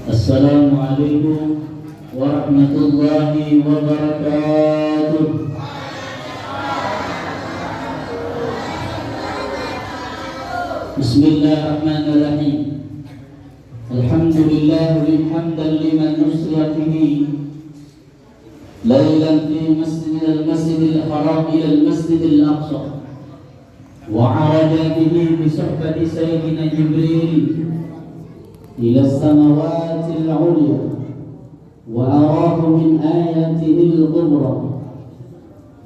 Assalamualaikum warahmatullahi wabarakatuh. Bismillahirrahmanirrahim. Alhamdulillah hamdan liman nusra bihi lailan fi masjidil haram ila al-masjidil aqsa wa araja bihi bi suhbati sayyidina Jibril إلى السماوات العليا وأراه من آياته الكبرى.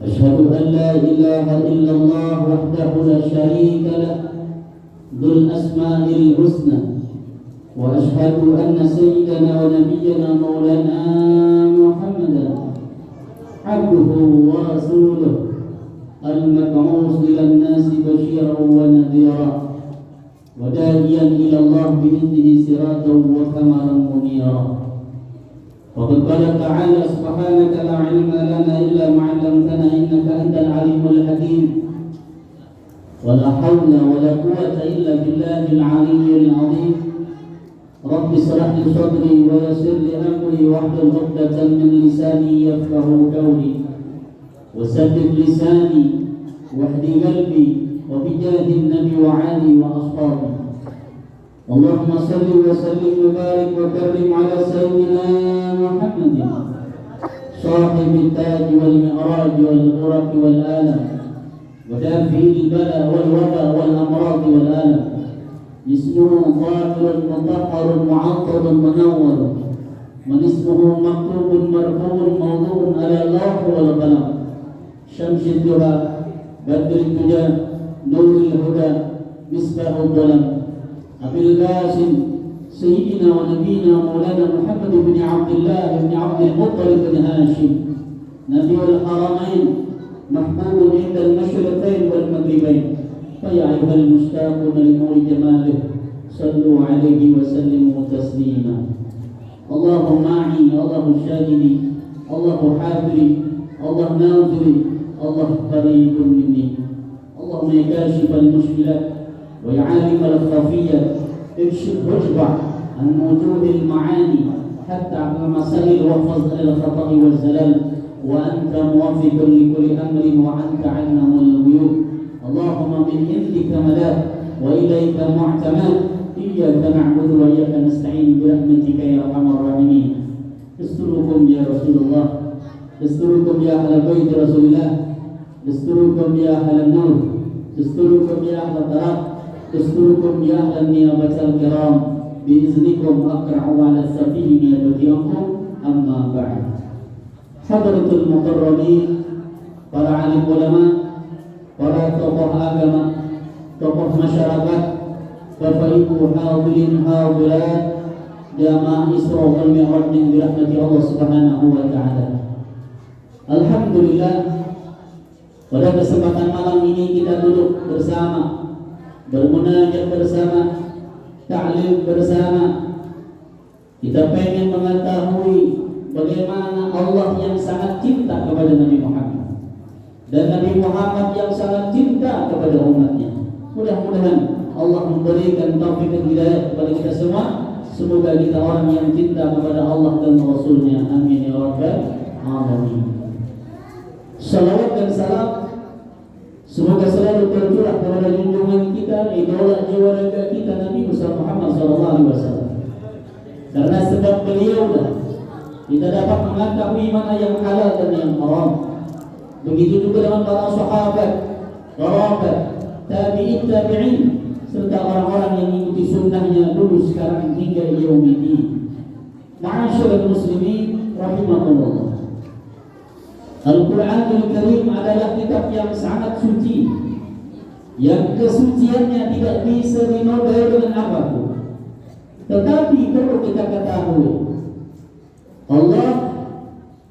أشهد أن لا إله إلا الله وحده لا شريك له ذو الأسماء الحسنى وأشهد أن سيدنا ونبينا مولانا محمدا عبده ورسوله المبعوث إلى الناس بشيرا ونذيرا وداعيا إلى الله بإذنه سراجا وقمرا منيرا. وقد قال تعالى سبحانك لا علم لنا إلا ما علمتنا إنك أنت العليم الحكيم ولا حول ولا قوة إلا بالله العلي العظيم. رب اشرح لي صدري ويسر لي أمري واحلل عقدة من لساني يفقه قولي وسدد لساني واهدي قلبي وبجاه النبي وعلي وأصحابه. اللهم صل وسلم وبارك وكرم على سيدنا محمد صاحب التاج والمعراج والغرق والآلم ودافع البلاء والوباء والأمراض والآلم. اسمه ظاهر مطهر معطر منور من اسمه مكتوب مرفوع موضوع على اللوح والقلم. شمس الدهى بدر الدجى نور الهدى مصباح الظلام. أبي القاسم سيدنا ونبينا مولانا محمد بن عبد الله بن عبد المطلب بن هاشم نبي الحرمين محبوب عند المشرقين والمغربين. فيا أيها المشتاقون لنور جماله صلوا عليه وسلموا تسليما. اللهم معي، الله شاهدي، الله حافظي، الله ناظري، الله قريب مني. اللهم يا كاشف المشكلات ويا عالم الخفية اكشف واجبع عن وجود المعاني حتى عن المسائل واحفظ عن الخطأ والزلال وأنت موافق لكل أمر وعنك علم الغيوب. اللهم من عندك ملاذ وإليك معتمد. إياك نعبد وإياك نستعين برحمتك يا أرحم الراحمين. استركم يا رسول الله، استركم يا أهل بيت رسول الله، استركم يا أهل النور، استركم يا أهل الطراب، استركم يا أهل النيابة الكرام. بإذنكم أقرع على السفيه نيابتكم. أما بعد. حضرة المقربين، para alim ulama, para tokoh agama, tokoh masyarakat, Bapak Ibu hadirin hadirat jamaah Isra wal Mi'raj min rahmati Allah Subhanahu wa taala. Alhamdulillah, pada kesempatan malam ini kita duduk bersama, bermunajat bersama, ta'lim bersama. Kita pengen mengetahui bagaimana Allah yang sangat cinta kepada Nabi Muhammad dan Nabi Muhammad yang sangat cinta kepada umatnya. Mudah-mudahan Allah memberikan taufik dan hidayah kepada kita semua. Semoga kita orang yang cinta kepada Allah dan Rasulnya. Amin ya rabbal alamin. Salawat dan salam semoga selalu tercurah kepada junjungan kita, idola jiwa raga kita, Nabi Muhammad SAW. Karena sebab beliau kita dapat mengetahui mana yang halal dan yang haram. Begitu juga dengan para sahabat, sahabat, tabi'in, tabi'in, serta orang-orang yang mengikuti sunnahnya dulu, sekarang hingga yaumil. Ma'asyiral muslimin rahimakumullah. Al-Quranul Karim adalah kitab yang sangat suci, yang kesuciannya tidak bisa dinodai dengan apapun. Tetapi perlu kita ketahui, Allah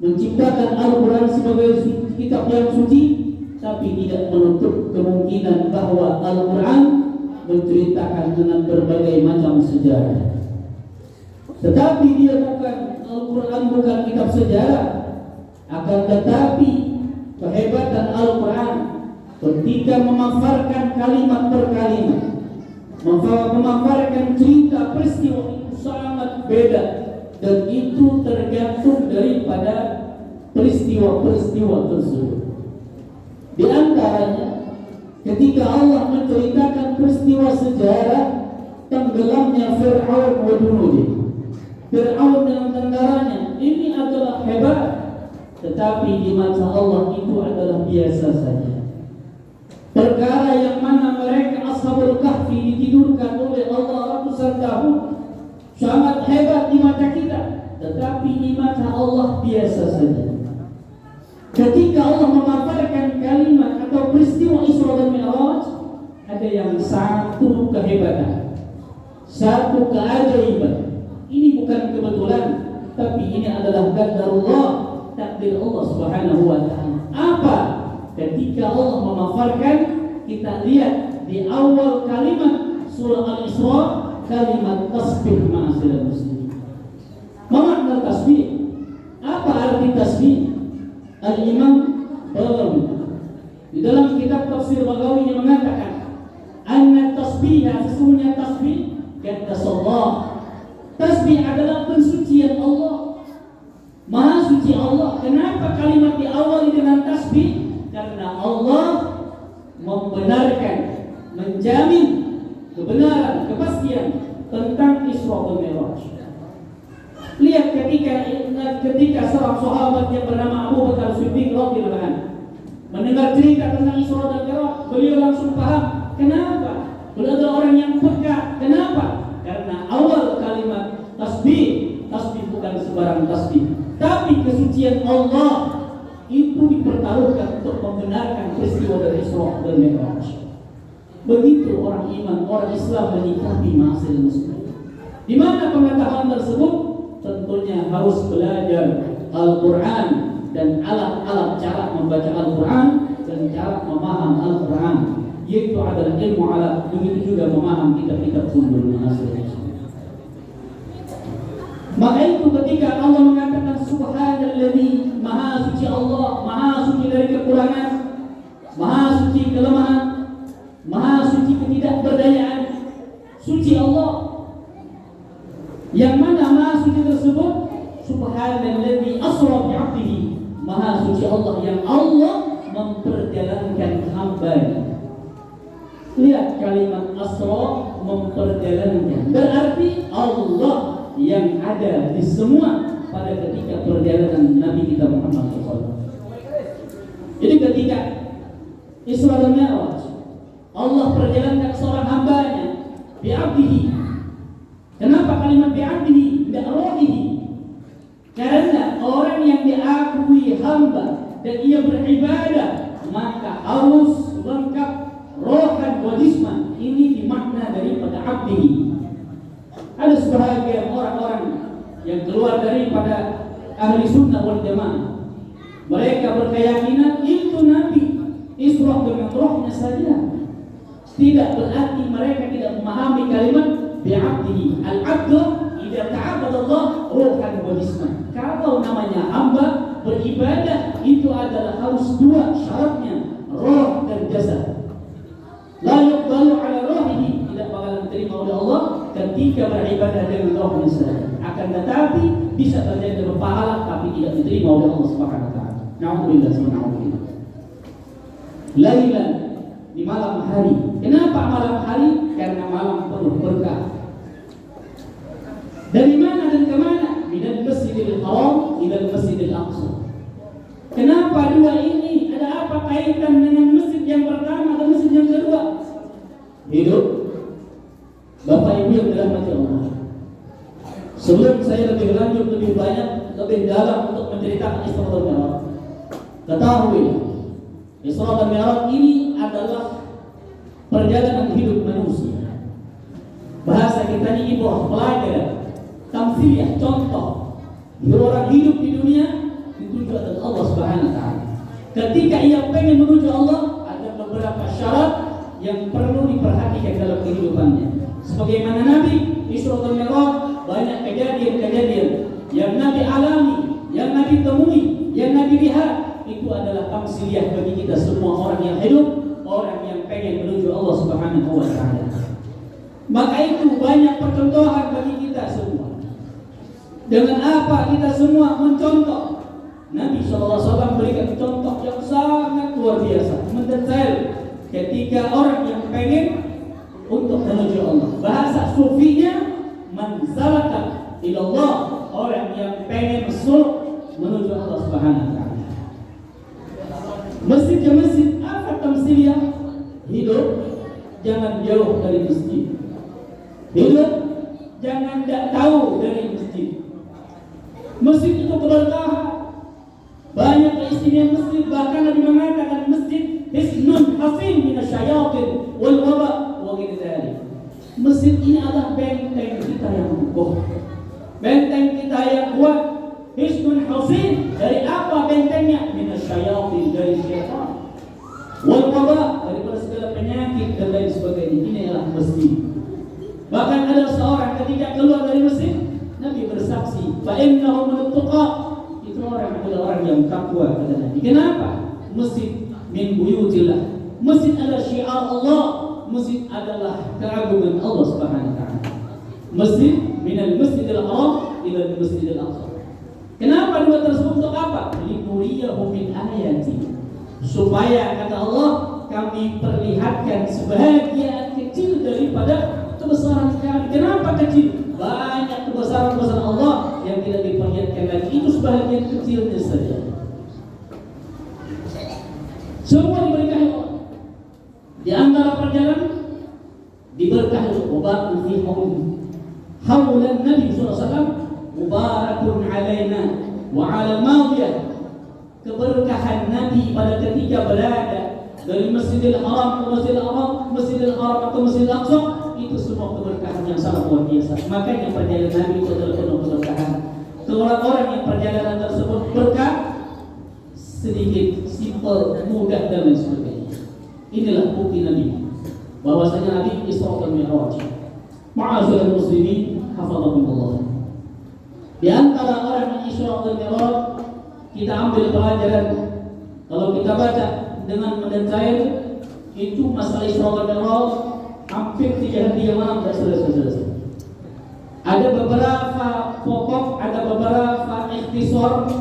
menciptakan Al-Quran sebagai kitab yang suci, tapi tidak menutup kemungkinan bahwa Al-Quran menceritakan dengan berbagai macam sejarah. Tetapi Al-Quran bukan kitab sejarah. Akan tetapi kehebatan Al-Quran ketika memaparkan kalimat per kalimat, memaparkan cerita peristiwa itu sangat beda, dan itu tergantung daripada peristiwa-peristiwa tersebut. Di antaranya ketika Allah menceritakan peristiwa sejarah tenggelamnya Fir'aun wa junudi, Fir'aun dan tentaranya, ini adalah hebat, tetapi di mata Allah itu adalah biasa saja. Perkara yang mana mereka Ashabul Kahfi ditidurkan oleh Allah ratusan tahun sangat hebat di mata kita, tetapi di mata Allah biasa saja. Ketika Allah memaparkan kalimat atau peristiwa Isra dan Mi'raj, ada yang satu kehebatan, satu keajaiban. Ini bukan kebetulan, tapi ini adalah qadarullah, takdir Allah Subhanahu wa taala. Apa? Ketika Allah memaparkan, kita lihat di awal kalimat surah Al-Isra, kalimat tasbih ma'asyiral muslimin. Makna tasbih. Apa arti tasbih? Al-Imam Baghawi di dalam kitab tafsir Baghawi yang mengatakan anna tasbihah, sesungguhnya tasbih qaddasallah. Tasbih adalah pensucian Allah, maha suci Allah. Kenapa kalimat diawali dengan tasbih? Karena Allah membenarkan, menjamin kebenaran, kepastian tentang Isra dan Mi'raj. Lihat ketika seorang sahabat yang bernama Abu Bakar Siddiq radhiyallahu anhu mendengar cerita tentang Isra dan Mi'raj, beliau langsung paham. Kenapa? Beliau adalah orang yang peka. Kenapa? Karena awal kalimat tasbih, tasbih bukan sembarang tasbih, tapi kesucian Allah itu dipertaruhkan untuk membenarkan peristiwa dari Isra dan Mi'raj. Begitu orang iman, orang Islam menyikapi ma'asyiral muslimin. Di mana pengetahuan tersebut? Tentunya harus belajar Al-Quran dan alat-alat cara membaca Al-Quran dan cara memaham Al-Quran, yaitu adalah ilmu alat. Begitu juga memaham kitab-kitab sumber ma'asyiral muslimin. Maka itu ketika Allah mengatakan Subhanalladzi, maha suci Allah, maha suci dari kekurangan, maha suci kelemahan, maha suci ketidakberdayaan, suci Allah. Yang mana maha suci tersebut? Subhanalladzi asra bi'abdihi, maha suci Allah yang Allah memperjalankan hamba-Nya. Lihat kalimat asra, memperjalankan, berarti Allah yang ada di semua pada ketika perjalanan Nabi kita Muhammad SAW. Jadi ketika Isra dan Mi'raj, Allah perjalankan seorang hamba-Nya bi'abdihi. Kenapa kalimat bi'abdihi, tidak rohihi? Karena orang yang diakui hamba dan ia beribadah, maka harus lengkap rohan wa jisman. Ini dimakna daripada abdihi. Ada sebahagian orang-orang yang keluar daripada ahli sunnah wal jamaah, mereka berkeyakinan itu Nabi Isra dengan rohnya saja. Tidak berarti mereka tidak memahami kalimat bi'abdihi. Al-abdu idza ta'abbada Allah ruhan wa jisman. Kalau namanya hamba beribadah, itu adalah harus dua syaratnya, roh dan jasad. La yuqbalu ala rohihi, tidak bakalan diterima oleh Allah ketika beribadah dengan rohnya saja. Akan tetapi bisa terjadi berpahala tapi tidak diterima oleh Allah Subhanahu wa taala. Na'udzubillah subhanahu. Lailan, di malam hari. Kenapa malam hari? Karena malam penuh berkah. Dari mana dan ke mana? Minal Masjidil Haram ilal Masjidil Aqsa. Kenapa dua ini? Ada apa kaitan dengan masjid yang pertama dan masjid yang kedua? Hidup Bapak Ibu yang dirahmati Allah. Sebelum saya lebih lanjut, lebih banyak, lebih dalam untuk menceritakan Isra dan Mi'raj, ketahui Isra dan Mi'raj ini adalah perjalanan hidup manusia. Bahasa kita ini ibrah, pelajaran, tamthiliyah, contoh. Orang hidup di dunia dituju oleh Allah Subhanahu wa taala. Ketika ia pengen menuju Allah, ada beberapa syarat yang perlu diperhatikan dalam kehidupannya. Sebagaimana Nabi Isra dan Mi'raj, banyak kejadian-kejadian yang Nabi alami, yang Nabi temui, yang Nabi lihat. Itu adalah tamthiliyah bagi kita semua orang yang hidup, orang yang pengen menuju Allah Subhanahu wa taala. Maka itu banyak percontohan bagi kita semua. Dengan apa kita semua mencontoh? Nabi SAW berikan contoh yang sangat luar biasa, mendetail ketika orang yang pengen untuk menuju Allah. Bahasa sufinya manzalaka ilallah, orang yang pengen masuk menuju Allah Subhanahu wa taala. Masjid ke masjid, apa tamsiliyah? Hidup jangan jauh dari masjid. Hidup jangan tidak tahu dari masjid. Masjid itu keberkahan. Banyak keistimewaan masjid, bahkan Nabi mengatakan masjid hisnun hasin minasyayatin wal waba wa ghairi dzalik. Masjid ini adalah benteng kita yang kokoh, benteng kita yang kuat. Hisnun hasin, dari apa bentengnya? Minasyayatin, dari syaitan. Wal waba, daripada segala penyakit dan lain sebagainya. Ini adalah masjid. Bahkan ada seorang ketika keluar dari masjid, Nabi bersaksi, fa innahu minat tuqa, itu orang adalah orang yang takwa kata Nabi. Kenapa? Masjid min buyutillah. Masjid adalah syiar Allah. Masjid adalah keagungan Allah Subhanahu wa taala. Masjid minal masjidil haram ila masjidil aqsa. Kenapa dua tersebut untuk apa? Linuriyahu min ayati. Supaya kata Allah, kami perlihatkan sebahagian kecil daripada kebesaran kami. Kenapa kecil? Banyak kebesaran-kebesaran Allah yang tidak diperlihatkan lagi. Itu sebahagian kecilnya saja. Semua diberkahi Allah. Di antara perjalanan diberkahi Mubarakun fi haulan Nabi SAW, Mubarakun alaina wa ala madiyah. Keberkahan Nabi pada ketika berada dari Masjidil Haram ke Masjidil Haram, Masjidil Haram atau Masjidil Aqsa, itu semua keberkahan yang sangat luar biasa. Makanya perjalanan Nabi itu adalah penuh keberkahan. Kalau orang yang perjalanan tersebut berkah, sedikit, simple, mudah dan lain sebagainya. Inilah bukti Nabi bahwasanya Nabi Isra dan Mi'raj. Ma'asyiral muslimin, hafadhakumullah. Di antara orang yang Isra dan Mi'raj, kita ambil pelajaran. Kalau kita baca dengan mendetail, itu masalah Isra dan Mi'raj hampir 3 hari yang malam sudah selesai. Ada beberapa pokok, ada beberapa ikhtisar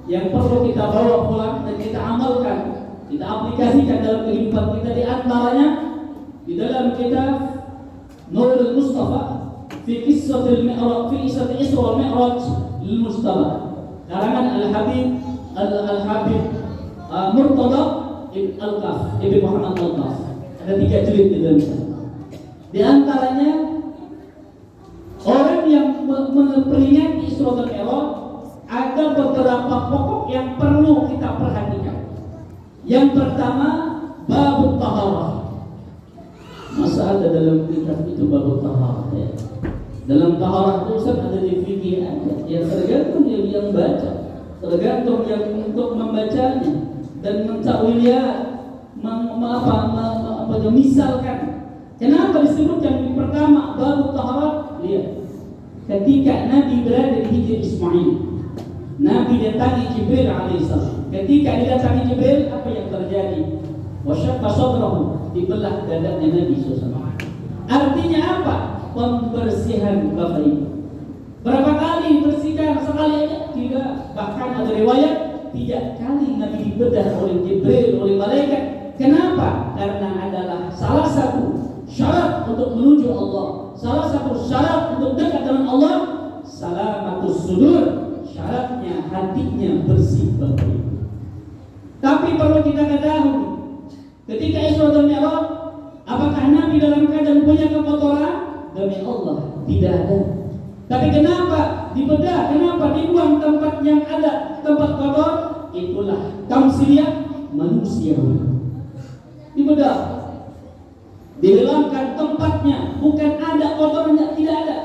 yang perlu kita bawa pulang dan kita amalkan, kita aplikasikan dalam kehidupan kita. Di antaranya di dalam kitab Nurul Mustafa fi Qissatil Mi'raj, fi Qissatil Isra wal Mi'raj lil Mustafa, karangan Al-Habib Murtada Ibn Al-Qaf, Ibn Muhammad Al-Qaf. Ada 3 jilid di dalam sana. Di antaranya orang yang memperingati Isra dan Mi'raj, ada beberapa pokok yang perlu kita perhatikan. Yang pertama, babut taharah. Masa ada dalam kitab itu babut taharah ya? Dalam taharah itu ada di fikih ada. Ya tergantung yang baca, tergantung yang untuk membacanya dan mentakwilnya, misalkan. Kenapa disebut yang pertama babut taharah? Lihat, ketika Nabi berada di Hijr Ismail, Nabi datangi Jibril alaihissalam. Ketika didatangi Jibril, apa yang terjadi? Wasyaqqa sadrahu, dibelah dadanya Nabi SAW. Artinya apa? Pembersihan Bapak Ibu. Berapa kali bersihkan? Sekali aja? Tidak. Bahkan ada riwayat 3 kali Nabi dibedah oleh Jibril, oleh malaikat. Kenapa? Karena adalah salah satu syarat untuk menuju Allah, salah satu syarat untuk dekat dengan Allah, salamatus sudur. Syaratnya hatinya bersih Bapak Ibu. Tapi perlu kita ketahui, ketika Isra dan Mi'raj, apakah Nabi dalam keadaan punya kekotoran? Demi Allah, tidak ada. Tapi kenapa dibedah? Kenapa dibuang tempat yang ada tempat kotor? Itulah tamsiliyah manusiawi. Dibedah, dihilangkan tempatnya, bukan ada kotornya, tidak ada.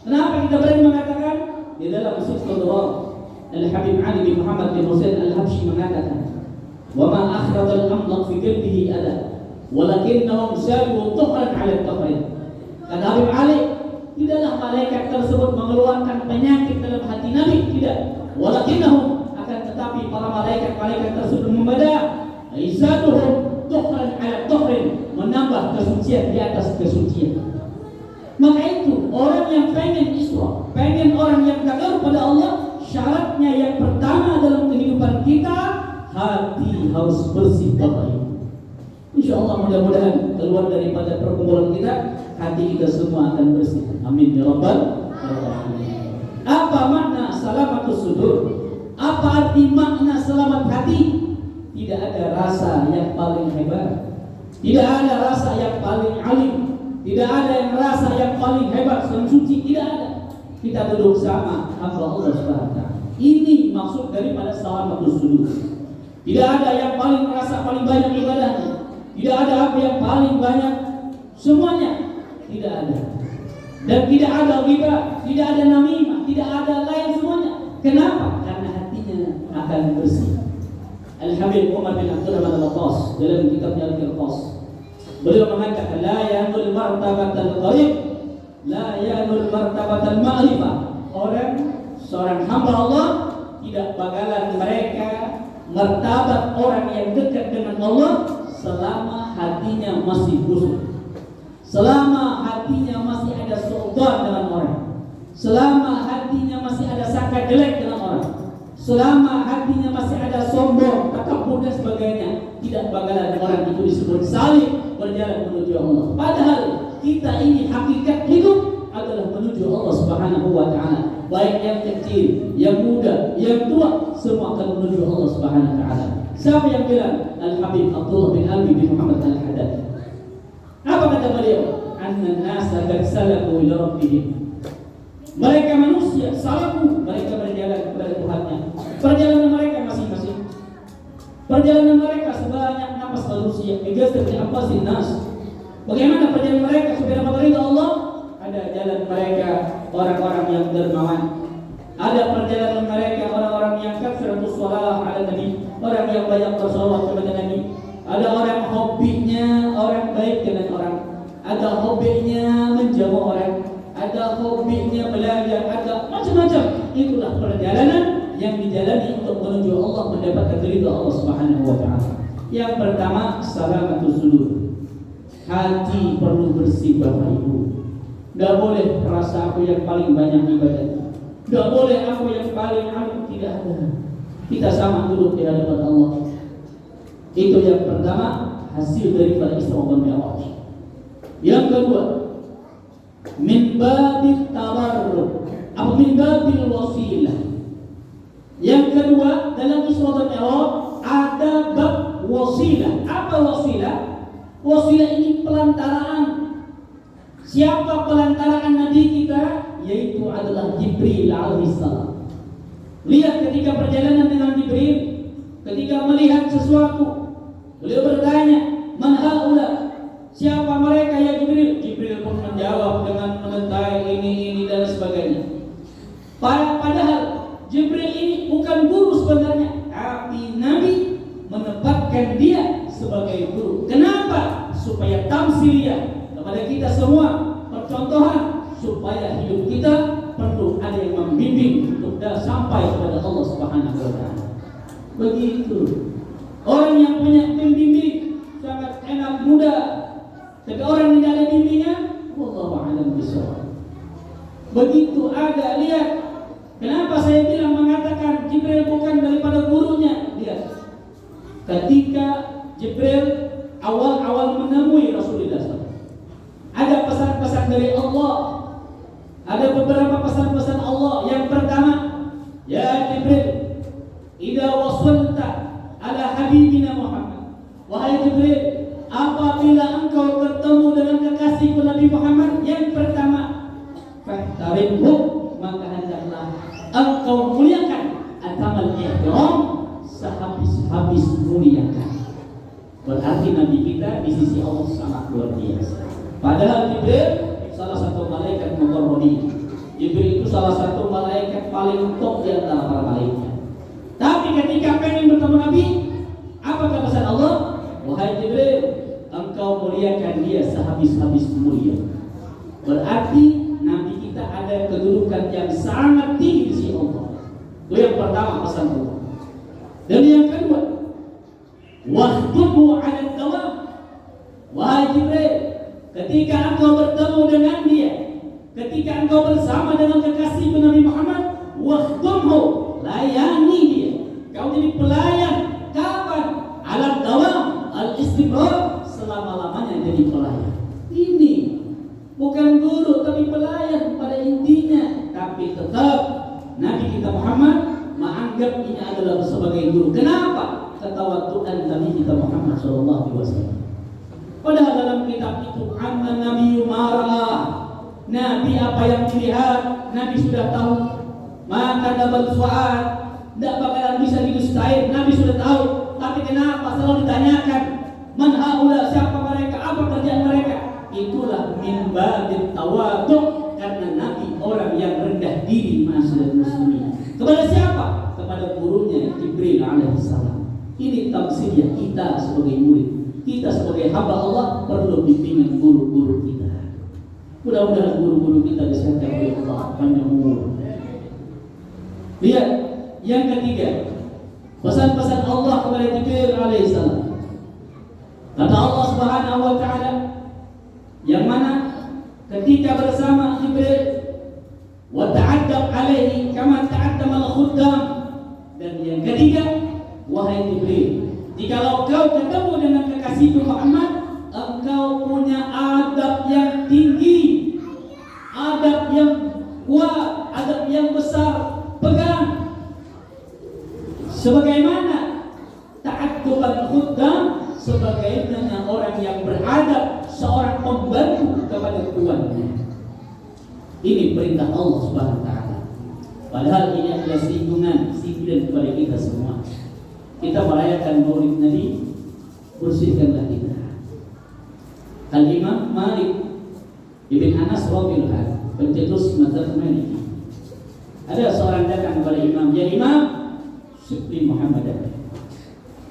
Kenapa kita berani mengatakan? Di dalam Sifat Al-Habib Ali bin Muhammad bin Husain Al-Habsyi mengatakan, wa ma akhrajal amlaq fi qalbihi ala walakinnahum sabu tuhran 'ala al-tahrin. Kata Habib Ali, tidaklah malaikat tersebut mengeluarkan penyakit dalam hati Nabi, tidak. Walakinnahum, akan tetapi para malaikat tersebut membedah izatuhum tuhran 'ala tahrin, menambah kesucian di atas kesucian. Maka itu orang yang pengen Isra Rasulullah. Pengen orang yang takut pada Allah, syaratnya yang pertama dalam kehidupan kita, hati harus bersih Bapak Ibu. Insya Allah mudah-mudahan keluar daripada perkumpulan kita, hati kita semua akan bersih. Amin ya Rabbal alamin. Apa makna salamatus sudur? Apa arti makna selamat hati? Tidak ada rasa yang paling hebat, tidak ada rasa yang paling alim, tidak ada yang rasa yang paling hebat, suci, tidak ada. Kita duduk sama hamba Allah Subhanahu wa taala. Ini maksud daripada salamatus sudur. Tidak ada yang paling merasa paling banyak ibadahnya, tidak ada apa yang paling banyak, semuanya tidak ada. Dan tidak ada ghibah, tidak ada namimah, tidak ada lain semuanya. Kenapa? Karena hatinya akan bersih. Al-Habib Umar bin Abdul Rahman Al-Qas dalam kitabnya Al-Qas, beliau mengatakan, la yanul martabatal qarib, la yanul martabatal ma'rifah. Orang seorang hamba Allah tidak bakalan mereka martabat orang yang dekat dengan Allah selama hatinya masih busuk, selama hatinya masih ada suudzon dengan orang, selama hatinya masih ada sangka jelek dengan orang, selama hatinya masih ada sombong, takabur dan sebagainya, tidak bakalan orang itu disebut salih berjalan menuju Allah. Padahal kita ini hakikat hidup adalah menuju Allah Subhanahu wa taala. Baik yang kecil, yang muda, yang tua, semua akan menuju Allah Subhanahu wa taala. Siapa yang bilang? Al-Habib Abdullah bin Alwi bin Muhammad Al-Haddad. Apa kata beliau? Anna nasa qad salaku ila rabbihim. Mereka manusia salaku, mereka berjalan kepada Tuhannya. Perjalanan mereka masing-masing. Perjalanan mereka sebanyak napas manusia. Bigasir di ampasin nas. Bagaimana perjalanan mereka supaya dapat ridha Allah? Ada jalan mereka orang-orang yang dermawan. Ada perjalanan mereka orang-orang yang katsiratus shalah ala nabi, orang yang banyak bersalawat kepada Nabi. Ada orang hobinya orang baik dengan orang. Ada hobinya menjamu orang. Ada hobinya belajar, ada macam-macam. Itulah perjalanan yang dijalani untuk menuju Allah, mendapatkan ridha Allah Subhanahu wa taala. Yang pertama, salamatus sudur. Hati perlu bersih Bapak Ibu. Tidak boleh merasa aku yang paling banyak ibadah. Tidak boleh aku yang paling alim, tidak ada. Kita sama duduk di hadapan Allah. Itu yang pertama, hasil daripada Isra wal Mi'raj. Yang kedua, min babil tabarruk atau min babil wasilah. Yang kedua, dalam Isra dan Mi'raj ada bab wasilah. Apa wasilah? Wasilah ini pelantaraan. Siapa pelantaraan Nabi kita? Yaitu adalah Jibril alaihissalam. Lihat ketika perjalanan dengan Jibril, ketika melihat sesuatu, beliau bertanya, man haula? Siapa mereka ya Jibril? Jibril pun menjawab dengan mengentai ini dan sebagainya. Padahal Jibril ini bukan guru sebenarnya, tapi Nabi menempatkan dia sebagai guru. Kenapa? Supaya tamsiliyah kepada kita semua, percontohan supaya hidup kita perlu ada yang membimbing untuk sampai kepada Allah Subhanahu wa taala. Begitu. Orang yang punya pembimbing sangat enak mudah. Tapi orang yang tidak ada bimbingan, wallahu a'lam bishawab. Begitu ada, lihat. Kenapa saya bilang mengatakan Jibril bukan daripada gurunya? Lihat. Ketika Jibril awal-awal menemui Rasulullah SAW, ada pesan-pesan dari Allah. Ada beberapa pesan-pesan Allah. Yang pertama, ya Jibril, idza wasalta ala habibina Muhammad. Wahai Jibril, apabila engkau bertemu dengan kekasihku Nabi Muhammad, yang pertama, fahtaribhu, maka hendaklah engkau muliakan atamal ihram, sehabis-habis muliakan. Berarti Nabi kita di sisi Allah sangat luar biasa. Padahal Jibril salah satu malaikat mukarrabin. Jibril itu salah satu malaikat paling top di antara para malaikat. Tapi ketika pengen bertemu Nabi, apa kata pesan Allah? Wahai Jibril, engkau muliakan dia sehabis-habis mulia. Berarti Nabi kita ada kedudukan yang sangat tinggi di sisi Allah. Itu yang pertama pesan Allah. Dan yang kedua, wahduhu 'ala dawam. Wahai Jibril, ketika engkau bertemu dengan dia, Ketika engkau bersama dengan kekasih Nabi Muhammad, wakhdumhu, layani dia. Kau jadi pelayan. Kapan? Alat dawam, al-istimrar, selama-lamanya jadi pelayan. Ini bukan guru tapi pelayan pada intinya. Tapi tetap Nabi kita Muhammad menganggap ini adalah sebagai guru. Kenapa? Ketawaduan Nabi kita Muhammad SAW. Padahal dalam kitab itu anna Nabi Umara, Nabi apa yang dilihat, Nabi sudah tahu. Maka dapat fuad, tidak bakalan bisa didustain. Nabi sudah tahu. Tapi kenapa selalu ditanyakan? Man haula, siapa mereka? Apa kerjaan mereka? Itulah min babit tawadhu, karena Nabi orang yang rendah diri masyarakat muslimin. Kepada siapa? Kepada gurunya Jibril alaihissalam. Ini tafsirnya kita sebagai murid. Kita sebagai hamba Allah perlu bimbingan guru-guru kita. Mudah-mudahan guru-guru kita disayangkan oleh Allah, panjang umur. Lihat yang ketiga, pesan-pesan Allah kepada Jibril alaihissalam. Kata Allah Subhanahu wa taala, yang mana ketika bersama Jibril, wa ta'addab alaihi kama ta'addam al-khuddam. Dan yang ketiga, wahai Jibril, jikalau kau ketemu dengan kekasih Muhammad, engkau punya adab yang tinggi, adab yang kuat, adab yang besar. Pegang sebagaimana ta'adduban khuddam, sebagaimana orang yang beradab, seorang pembantu kepada tuannya. Ini perintah Allah Subhanahu wa taala. Padahal ini adalah sindiran kepada kita semua. Kita merayakan Maulid Nabi, bersihkanlah kita. Al-Imam Malik Ibn Anas radhiyallahu anhu, pencetus mazhab Maliki. Ada seorang datang kepada imam, ya imam, Syekh Muhammad.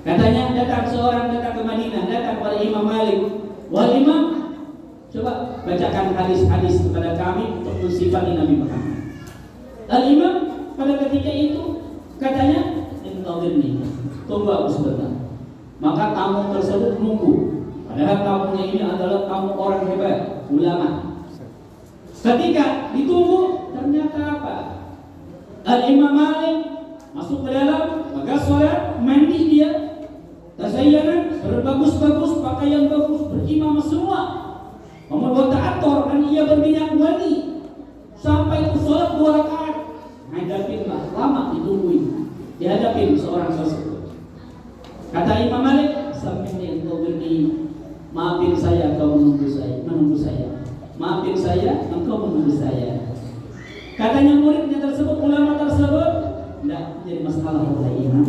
Katanya datang ke Madinah, datang kepada Imam Malik. Wahai imam, coba bacakan hadis-hadis kepada kami untuk mensifati Nabi Muhammad. Al-imam pada ketika itu katanya, intadhirni, tunggu aku sebentar. Maka tamu tersebut menunggu. Padahal tamunya ini adalah tamu orang hebat, ulama. Ketika ditunggu, ternyata apa? Al-Imam Malik masuk ke dalam, maka sholat, mandi dia, tasayyanan, berbagus-bagus, pakaian bagus, berimamah semua, membuat ta'ator, dan ia berminyak wangi. Sampai itu sholat 2 rakaat, hadapinlah, lama ditungguin, dihadapin seorang tersebut. Kata Imam Malik, sampai engkau berdiri, maafin saya, engkau menunggu saya. Maafin saya, engkau menunggu saya. Katanya muridnya tersebut, ulama tersebut, tidak jadi masalah oleh imam.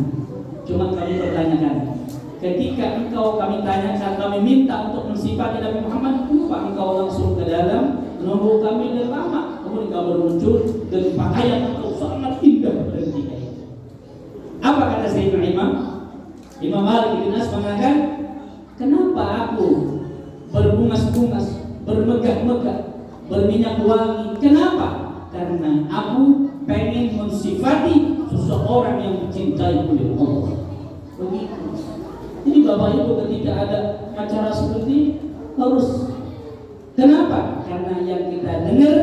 Cuma kami bertanyakan, ketika engkau kami tanyakan, kami minta untuk mensifati Nabi Muhammad, kenapa engkau langsung ke dalam menunggu kami dan lama? Kemudian engkau bermuncul dengan pakaian engkau sangat indah ketika itu. Apa kata Sayyidina Imam? Imam Malik bin Anas mengatakan, kenapa aku berbungas-bungas, bermegah-megah, berminyak wangi? Kenapa? Karena aku pengen mensifati seseorang yang dicintai oleh Allah. Begitu. Jadi Bapak Ibu ketika ada acara seperti harus. Kenapa? Karena yang kita dengar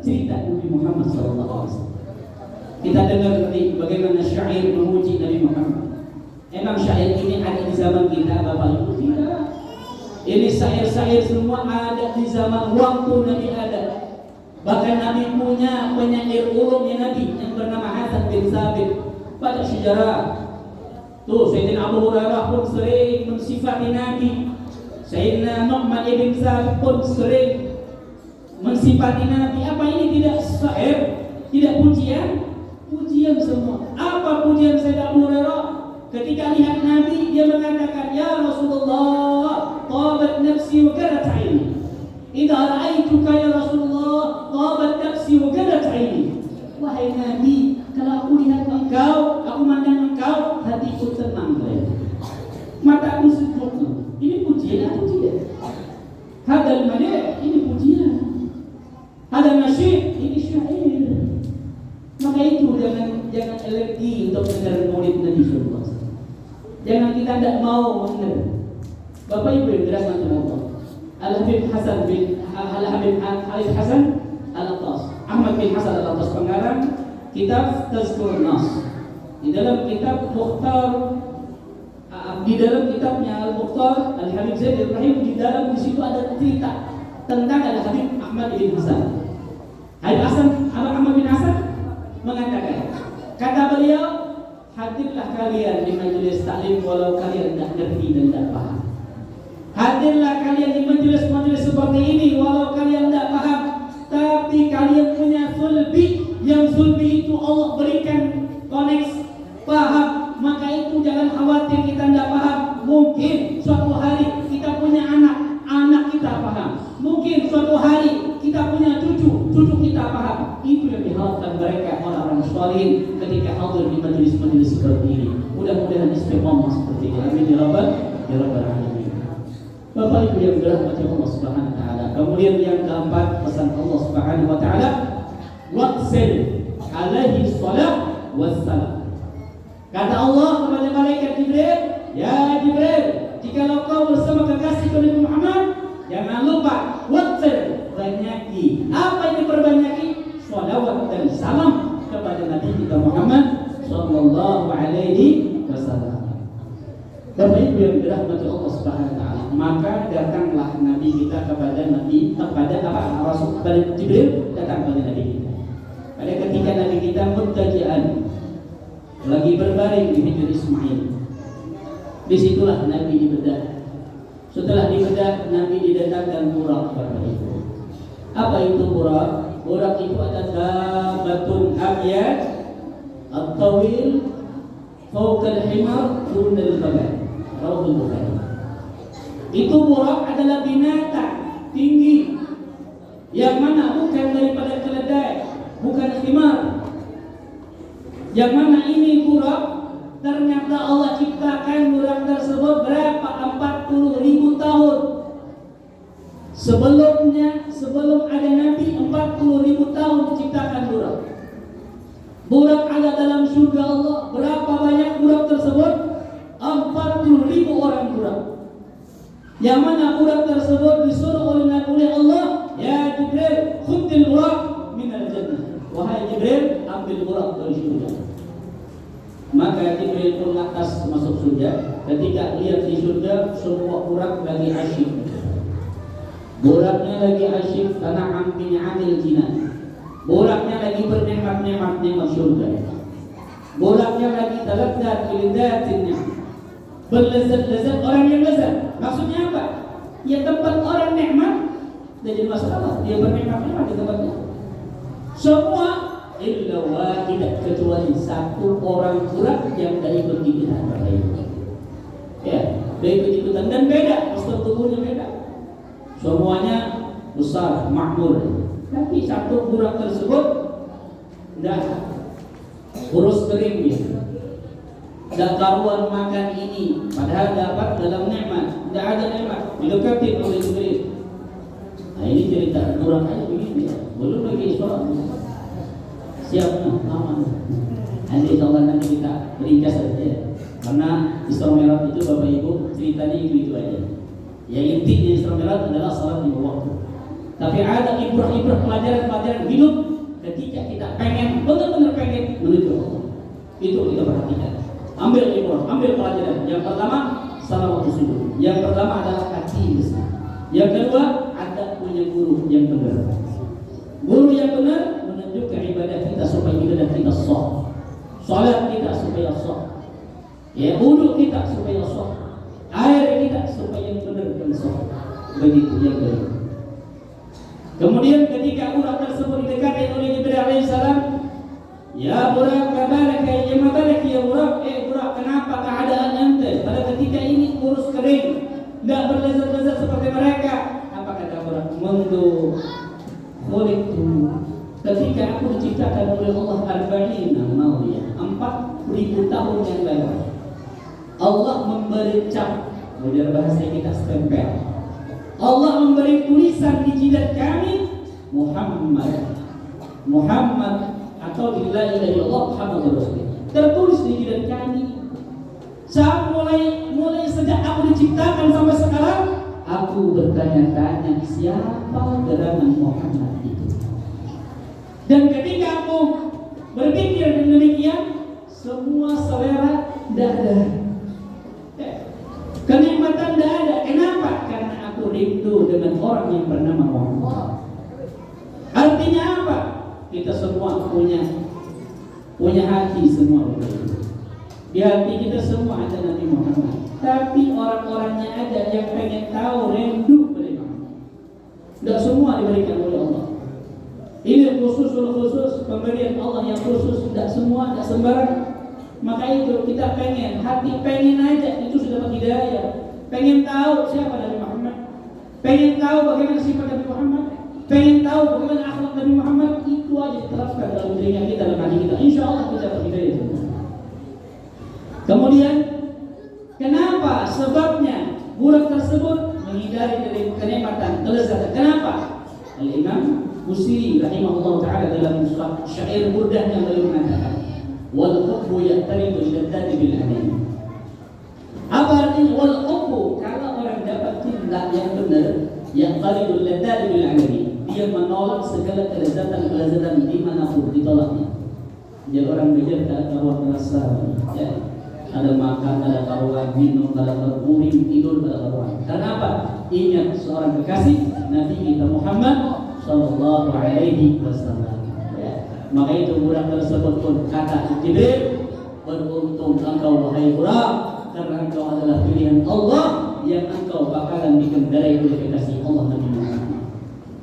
cerita Nabi Muhammad SAW. Kita dengar tadi bagaimana syair memuji Nabi Muhammad. Emang syair ini ada di zaman kita, Bapak Ibu? Tidak. Ini syair-syair semua ada di zaman waktu Nabi ada. Bahkan Nabi punya penyair ulumnya Nabi yang bernama Hasan bin Sabit. Pada sejarah tuh Sayyidina Abu Hurairah pun sering mensifati Nabi. Sayyidina Nu'man ibn Sabit pun sering mensifati Nabi. Apa ini tidak syair? Tidak pujian? Pujian semua. Apa pujian Sayyidina Abu Hurairah? Ketika lihat Nabi, dia mengatakan, ya Rasulullah, tabat nafsi wa karat aini. Idza ra'aituka ya Rasulullah, tabat nafsi wa karat aini. Wahai Nabi, kalau aku lihat engkau, aku mandang engkau, hatiku tenang. Mataku sejuk. Ini pujian atau tidak? Hadal madh, ini pujian. Hadal nasyid, ini syair. Maka itu jangan alergi untuk mendengar maulid Nabi sallallahu alaihi wasallam. Jangan kita tidak mau mendengar. Bapak Ibu yang dirahmati Allah. Al-Habib Hasan bin Al-Habib Hasan Al-Qadhi Ahmad bin Hasan Al-Atas pengarang kitab Tazkur Nas. Di dalam kitab Mukhtar, di dalam kitabnya Al-Mukhtar, Al-Habib Zaid Ibrahim, di situ ada cerita tentang Al-Habib Ahmad bin Hasan. Ahmad bin Hasan mengatakan, kata beliau, hadirlah kalian di majelis taklim walau kalian tidak ngerti dan tidak paham. Hadirlah kalian di majelis-majelis seperti ini walau kalian tidak paham, tapi kalian punya sulbi, yang sulbi itu Allah berikan koneksi paham. Maka itu jangan khawatir kita tidak paham. Mungkin suatu hari kita punya anak kita paham. Mungkin suatu hari kita punya cucu kita paham. Itu yang diharapkan mereka orang-orang saleh ketika hadir di majelis-majelis seperti ini. Mudah-mudahan istiqomah seperti ini. Amin ya rabbal alamin. Bapak Ibu yang dirahmati Allah Subhanahu wa taala. Kemudian yang keempat, pesan Allah Subhanahu wa taala, waqsil alaihi salam wassalam. Kata Allah kepada malaikat Jibril, ya Jibril, jikalau kau bersama kekasih Nabi Muhammad, jangan lupa waqsil, banyaki. Apa yang diperbanyaki? Shalawat dan salam kepada Nabi kita Muhammad sallallahu alaihi wasallam. Bapak Ibu yang dirahmati Allah Subhanahu wa taala, maka datanglah Nabi kita kepada Rasul kepada Jibril, datang kepada Nabi kita. Pada ketika Nabi kita muttaji'an, lagi berbaring di hijr Ismail. Disitulah Nabi dibedah. Setelah dibedah, Nabi didatangkan burak kepada itu. Apa itu burak? Burak itu adalah batun abyad at-tawil fawqa al-himar dun al-bagal. Rawahul Bukhari. Itu burak adalah binatang tinggi yang mana bukan daripada keledai, bukan himar. Yang mana ini burak, ternyata Allah ciptakan burak tersebut berapa? 40.000 tahun. Sebelum ada Nabi, 40.000 tahun diciptakan burak. Burak ada dalam surga Allah. Berapa banyak burak tersebut? 40.000 orang burak. Yang mana burak tersebut disuruh oleh Allah, ya Jibril, khudil burak minal jannah. Wahai Jibril, ambil burak dari surga. Maka Jibril pun lantas masuk surga. Ketika lihat di surga, semua burak lagi asyik. Buraknya lagi asyik karena ampinya adil jinan. Buraknya lagi bernikmat-nikmat surga. Buraknya lagi taladzat bilidatinnya, berlezat-lezat orang yang lezat. Maksudnya apa? Ya tempat orang nikmat, jadi masalah. Dia bernikmat-nikmat di tempatnya. Semua illa wahidah, kecuali satu orang burak yang tidak ikut-ikutan pada itu. Ya, dia ikut-ikutan dan beda, postur tubuhnya beda. Semuanya besar, makmur. Tapi satu burak tersebut tidak kurus kering dia. Tidak karuan makan ini, padahal dapat dalam nikmat. Tidak ada nikmat, didekati oleh Jibril. Nah ini cerita burak aja begini ya. Belum lagi Isra. Siap, aman. Nanti insyaallah nanti kita ringkas saja. Karena Isra Mi'raj itu Bapak Ibu ceritanya itu aja. Ya intinya Isra Mi'raj adalah salat 5 waktu. Tapi ada ibrah-ibrah pelajaran-pelajaran hidup ketika kita pengen, benar-benar pengen menuju Allah. Itu kita perhatikan. Ambil ibrah, ambil pelajaran. Yang pertama, salat waktu sujud. Yang pertama adalah kaji. Yang kedua, ada punya guru yang benar. Guru yang benar menunjukkan ibadah kita supaya ibadah kita sah. Salat kita supaya sah. Ya, wudu kita supaya sah. Air kita supaya benar dan sah. Begitu yang kedua. Kemudian ketika burak tersebut didekati oleh Jibril alaihissalam, ya burak, kabaraka ya mabarak ya burak. Burak, kenapa keadaan ente pada ketika ini kurus kering, tidak berlezat-lezat seperti mereka? Apa kata burak? Mundu khuliqtu, ketika aku diciptakan oleh Allah arba'ina mawiyah, 40.000 tahun yang lalu, Allah memberi cap, kemudian bahasa kita stempel. Allah memberi tulisan di jidat kami Muhammad atau la ilaha illallah Muhammadur Rasulullah. Tertulis di jidat kami. Saat mulai sejak aku diciptakan sampai sekarang, aku bertanya-tanya siapa gerangan Muhammad itu. Dan ketika aku berpikir demikian, semua selera tidak ada, kenikmatan tidak ada. Kenapa? Karena aku rindu dengan orang yang bernama Muhammad. Artinya apa? Kita semua punya hati semua. Di hati kita semua ada Nabi Muhammad. Tapi orang-orangnya ada yang pengen tahu, rindu pada Muhammad. Tidak semua diberikan oleh Allah. Ini khusus pemberian Allah yang khusus, tidak semua, tidak sembarang. Maka itu kita pengen, hati pengen aja itu sudah dapat hidayah. Pengen tahu siapa Nabi Muhammad, pengen tahu bagaimana sifat Nabi Muhammad, pengen tahu bagaimana akhlak Nabi Muhammad. Itu aja diterapkan dalam dirinya kita, dalam hati kita. Insya Allah kita dapat hidayah. Kemudian kenapa? Sebabnya budak tersebut menghindari dari kenikmatan, kelezatan. Kenapa? Al-Imam Busiri rahimahullah ta'ala dalam syair burdah yang beliau mengatakan, wal hubbu yaqtaridu al-laddati bil anin. Apa artinya wal hubbu? Kalau orang dapat cinta yang benar, yaqtaridu al-laddati bil anin, dia menolak segala kelezatan dimanapun ditolaknya. Jadi orang belajar tak tahu rasa, ya. Ada makan, ada taruhan minum, ada taruhan tidur, ada taruhan. Karena apa? Ingat seorang kekasih Nabi kita Muhammad Sallallahu Alaihi Wasallam. Ya. Maka itu budak tersebut pun kata Jibril, beruntung engkau wahai budak, karena engkau adalah pilihan Allah yang engkau bakalan dikendarai oleh kekasih Allah Nabi Muhammad.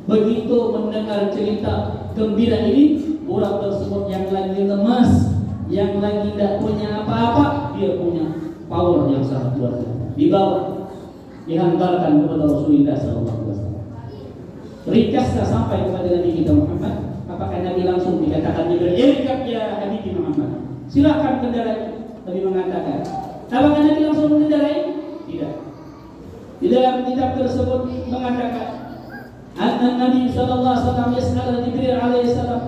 Begitu mendengar cerita gembira ini, budak tersebut yang lagi lemas, yang lagi tidak punya apa-apa, dia punya power yang sangat luar biasa. Dibawa, dihantarkan kepada Rasulullah SAW. Ringkasnya sampai kepada Nabi kita Muhammad. Apakah Nabi langsung dikatakan Jibril, irkab ya Nabi Muhammad, silakan kendarai? Nabi mengatakan. Apakah Nabi langsung mengendarai? Tidak. Di dalam kitab tersebut mengatakan, Nabi SAW yas'al Jibril alaihissalam.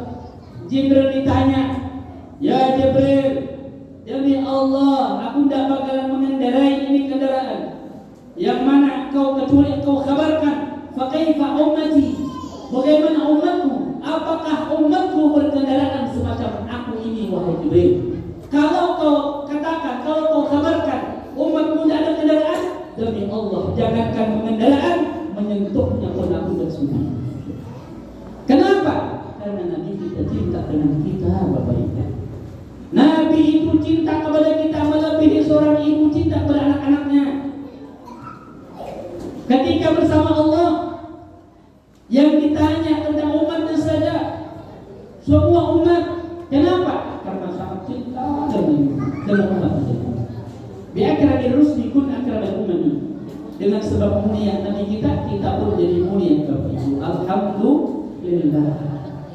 Jibril ditanya, ya Jibril, demi Allah, aku tidak bakalan mengendarai ini kendaraan. Yang mana kau kecuali kau kabarkan. Fakaifa ummati, bagaimana umatku? Apakah umatku berkendaraan semacam aku ini, wahai Jibril? Kalau kau katakan, kalau kau kabarkan umatmu tidak ada kendaraan, demi Allah, jangankan pengendaraan, menyentuhnya pun aku bersudi. Kenapa? Karena Nabi kita cinta dengan kita, Bapak Ibu. Nabi itu cinta kepada kita melebihi seorang ibu cinta kepada anak-anaknya. Ketika bersama Allah, yang ditanya tentang umatnya saja, semua umat. Kenapa? Karena sangat cinta dengan umatnya. Biakrami rusli kun akramal umami. Dengan sebab mulia Nabi kita, kita pun jadi mulia. Alhamdulillah.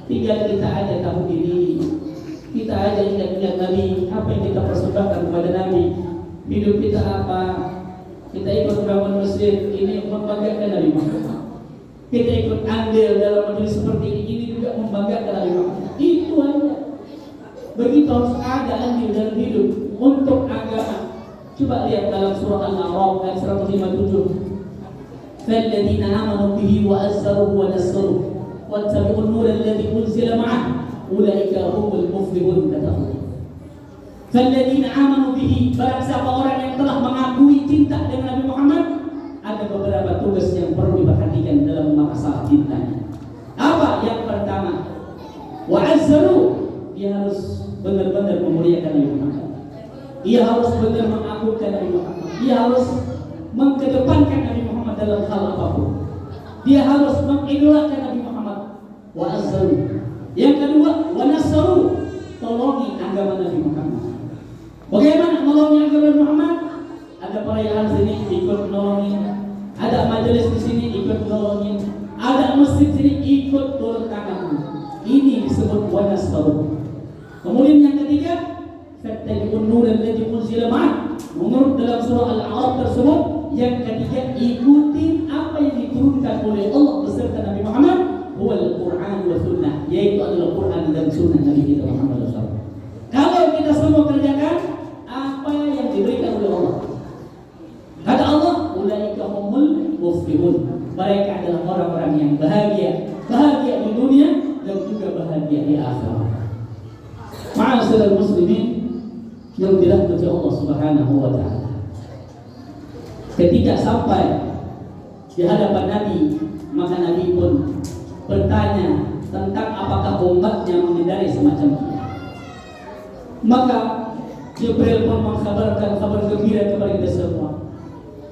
Tinggal kita aja tahu diri, kita aja ingat Nabi, apa yang kita persembahkan kepada Nabi. Hidup kita apa? Kita ikut bangun masjid, ini membanggakan Nabi Muhammad. Kita ikut andil dalam majelis seperti ini juga membanggakan Nabi Muhammad. Itu aja. Begitu harus ada andil dalam hidup untuk agama. Coba lihat dalam surah Al-A'raf ayat 157. Falladzina amanu bihi wa azzaruhu wa nassaruhu wattabi'un nura alladzi unzila ma'ahu ulaika humul muflihun. Falladzina amanu bihi, barang siapa orang yang telah mengakui cinta dengan Nabi Muhammad, ada beberapa tugas yang perlu diperhatikan dalam masalah cintanya. Apa? Yang pertama, wa azzaru, dia harus benar-benar memuliakan Nabi Muhammad. Dia harus benar mengagungkan Nabi Muhammad. Dia harus mengedepankan Nabi Muhammad dalam hal apapun. Dia harus mengidolakan Nabi Muhammad. Wa azzaru. Yang kedua, wa nassaru, tolongi agama Nabi Muhammad. Bagaimana menolong agama Nabi Muhammad? Ada perayaan sini ikut nolongin, ada majelis di sini ikut nolongin, ada masjid sini ikut turun tangan. Ini disebut wa nassaru. Kemudian yang ketiga, fattabi'un nur alladzi unzila ma'ah. Menurut dalam surah Al-A'raf tersebut, yang ketiga, ikuti apa yang diturunkan oleh Allah beserta Nabi Muhammad, huwal Qur'an wa sunnah, yaitu adalah Quran dan sunnah Nabi kita Muhammad SAW. Kalau kita semua kerjakan apa yang diberikan oleh Allah, kata Allah, ulaika humul muflihun. Mereka adalah orang-orang yang bahagia, bahagia di dunia dan juga bahagia dia di akhirat. Ma'asyiral muslimin yang dirahmati Allah Subhanahu wa taala. Ketika sampai di hadapan Nabi, maka Nabi pun bertanya tentang apakah umatnya menghindari semacam itu. Maka Jibril pun mengkabarkan kabar gembira kepada kita semua.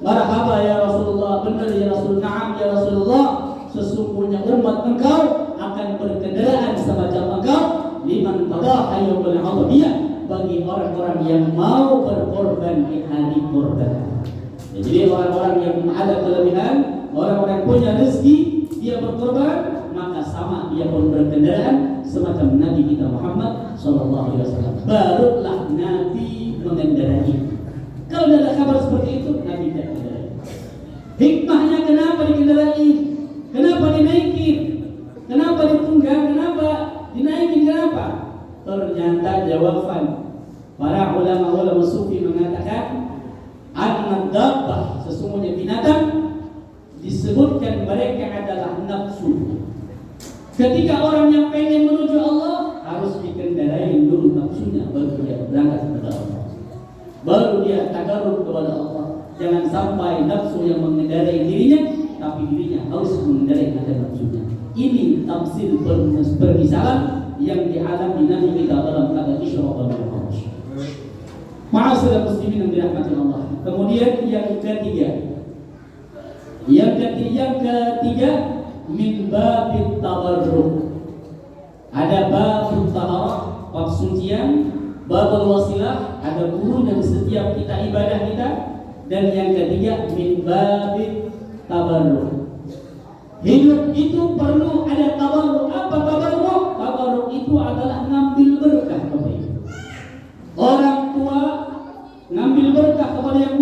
Marhaba ya Rasulullah, benar ya Rasul, na'am ya Rasulullah, sesungguhnya umat engkau akan berkendaraan semacam engkau liman tadaha yaumul adhiyah, bagi orang-orang yang mau berkorban di hari korban. Jadi orang-orang yang ada kelebihan, orang-orang punya rezeki, dia berkorban, maka sama dia pun berkendaraan semacam Nabi kita Muhammad sallallahu alaihi wasallam. Barulah Nabi mengendarai. Kalau tidak ada kabar seperti itu, Nabi tidak mengendarai. Hikmahnya kenapa dikendarai? Kenapa dinaikin? Kenapa ditunggang? Kenapa dinaikin? Kenapa? Ternyata jawaban para ulama sufi mengatakan an-dabbah, sesungguhnya binatang disebutkan mereka adalah nafsu. Ketika orang yang pengen menuju Allah harus dikendarai dulu nafsunya, baru dia berangkat kepada Allah, baru dia takarrub kepada Allah. Jangan sampai nafsu yang mengendarai dirinya, tapi dirinya harus mengendarai nafsunya. Ini tamsil permisalan yang dialami Nabi kita dalam keadaan Isra wal Mi'raj. Ma'asyiral muslimin yang dirahmati Allah. Kemudian yang ketiga min babit tabarruk. Ada babut taharah, bab sucian, babul wasilah, ada gurunya di setiap kita ibadah kita. Dan yang ketiga min babit tabarruk. Hidup itu perlu ada tabarruk. Apa tabarruk? Tabarruk itu adalah ngambil berkah kepada itu. Orang tua ngambil berkah kepada yang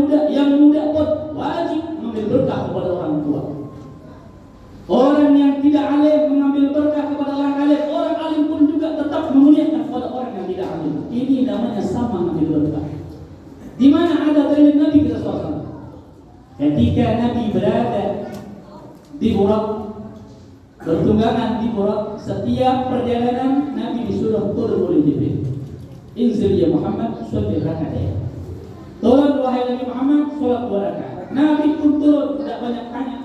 muda pun wajib mengambil berkah kepada orang tua. Orang yang tidak alim mengambil berkah kepada orang alim. Orang alim pun juga tetap memuliakan kepada orang yang tidak alim. Ini namanya sama mengambil berkah. Di mana ada dalil Nabi kita SAW? Ketika Nabi berada di Burak, bertunggangan di Burak, setiap perjalanan Nabi disuruh turun oleh Jibril. Inzil ya Muhammad, sholli raka'atayn. Turun wahai Nabi Muhammad, sholat 2 rakaat. Nabi pun turun, tidak banyak tanya.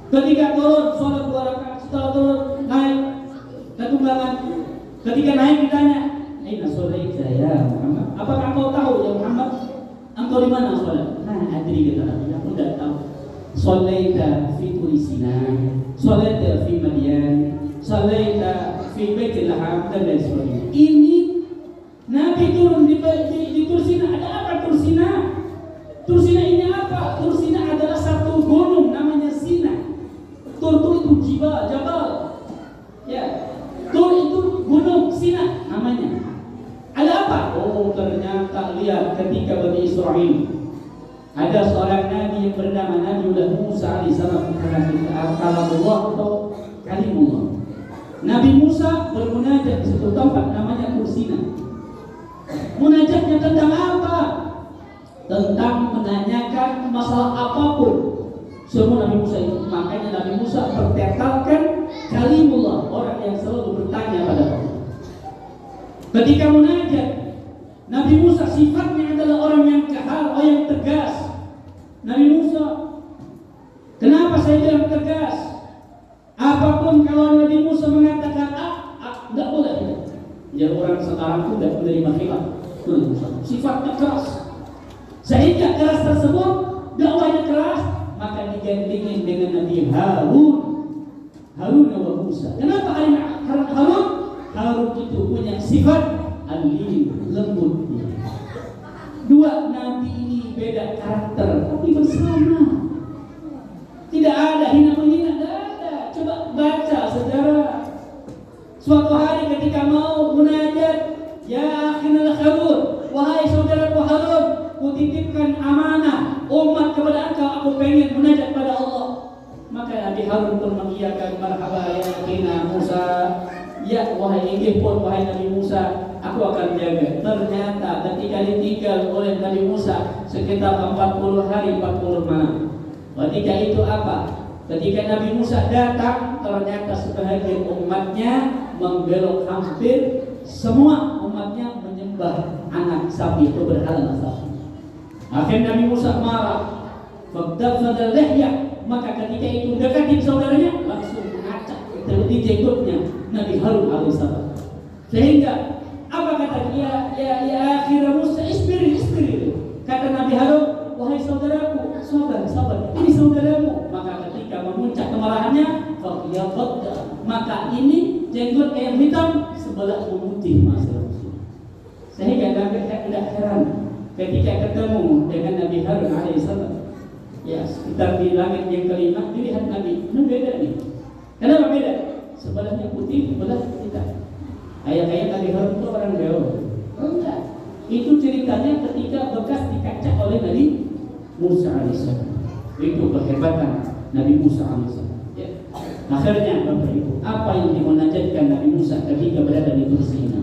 Ketika turun, sholat 2 rakaat. Setelah turun, naik ke tunggangan. Ketika naik ditanya, aina sholaita ya Muhammad? Apakah engkau tahu ya Muhammad? Engkau di mana sholat? Adri kata Nabi, aku tidak tahu. Sholaita fi Turisina, sholaita fi Madian, sholaita fi Baitul Laham, dan lain sebagainya. Ini Nabi turun di Tursina. Ada apa Tursina? Tursina ini apa? Tursina adalah satu gunung namanya Sina. Tur itu jabal. Ya. Tur itu gunung Sina namanya. Ada apa? Oh, ternyata lihat ketika Bani Israel ada seorang nabi yang bernama Nabi Musa alaihissalam, kalamullah atau kalimullah. Nabi Musa bermunajat di satu tempat namanya Tursina. Munajatnya tentang apa? Tentang menanyakan masalah apapun. Semua Nabi Musa itu. Makanya Nabi Musa bertetalkan kalimullah, orang yang selalu bertanya pada Allah. Ketika munajat, Nabi Musa sifatnya adalah orang yang kahar, orang yang tegas. Nabi Musa, kenapa saya bilang tegas? Apapun kalau Nabi Musa mengatakan tidak boleh. Jadi orang sekarang pun tidak menerima khilaf. Sifatnya keras. Sehingga keras tersebut, dakwahnya keras, maka digandingin dengan Nabi Harun wa Musa. Kenapa karena Harun itu punya sifat alim, lembut. Dua nabi ini beda karakter, tapi bersama. Tidak ada hina menghina, tidak ada. Coba baca sejarah. Suatu hari ketika mau munajat, ya akhinal Harun, wahai saudaraku Harun, kutitipkan amanah umat kepada engkau, aku pengen munajat pada Allah. Maka Nabi Harun pun mengiyakan, marhaba ya akhina Musa. Ya wahai inggih pun wahai Nabi Musa, aku akan jaga. Ternyata ketika ditinggal oleh Nabi Musa sekitar 40 hari 40 malam. Ketika itu apa? Ketika Nabi Musa datang, ternyata sebagian umatnya membelok hampir semua umatnya menyembah anak sapi atau berhala sapi. Akhirnya Nabi Musa marah. Faqtafada lihyah, maka ketika itu dekatin saudaranya langsung mengacak terlebih jenggotnya Nabi Harun alaihissalam. Sehingga apa kata dia? Ya akhirnya Musa isbir. Kata Nabi Harun, wahai saudaraku, sabar. Ini saudaramu. Maka ketika memuncak kemarahannya, maka ini jenggot yang hitam sebelah putih masalah. Sehingga Nabi tidak heran ketika ketemu dengan Nabi Harun alaihissalam. Ya, sekitar di langit yang kelima dilihat Nabi. Ini beda nih. Kenapa beda? Sebelahnya putih, sebelah hitam. Kayak Nabi Harun itu orang Beo. Enggak. Itu ceritanya ketika bekas dikacak oleh Nabi Musa alaihissalam. Itu kehebatan Nabi Musa alaihissalam. Ya. Akhirnya Bapak Ibu, apa yang dimunajatkan Nabi Musa ketika berada di kursi ini?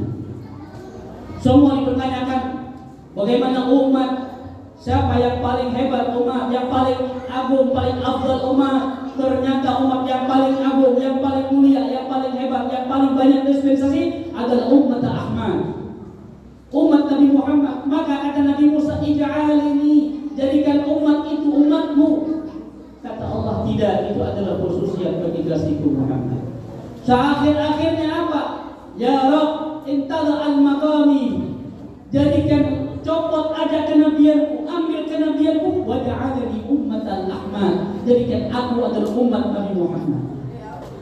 Semua dipertanyakan bagaimana umat, siapa yang paling hebat umat, yang paling agung, paling afdal umat. Ternyata umat yang paling agung, yang paling mulia, yang paling hebat, yang paling banyak dispensasi adalah umat Ahmad, umat Nabi Muhammad. Maka kata Nabi Musa, ij'alini, jadikan umat itu umatmu. Kata Allah, tidak, itu adalah khususiyat bagi kasihku Muhammad. Seakhir-akhirnya apa? Ya Rabb, intala al-maqami, jadikan, copot aja kenabianku, ambil kenabianku, waja'alani ummatan Ahmad, jadikan aku adalah umat Nabi Muhammad.